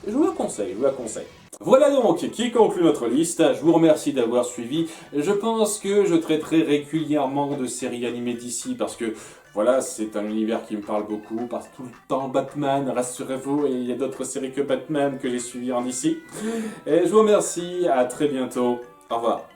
je vous la conseille, je vous la conseille. Voilà donc qui conclut notre liste. Je vous remercie d'avoir suivi. Je pense que je traiterai régulièrement de séries animées d'ici parce que voilà, c'est un univers qui me parle beaucoup. Parce que tout le temps Batman, rassurez-vous, et il y a d'autres séries que Batman que j'ai suivies en d'ici. Et je vous remercie, à très bientôt. Au revoir.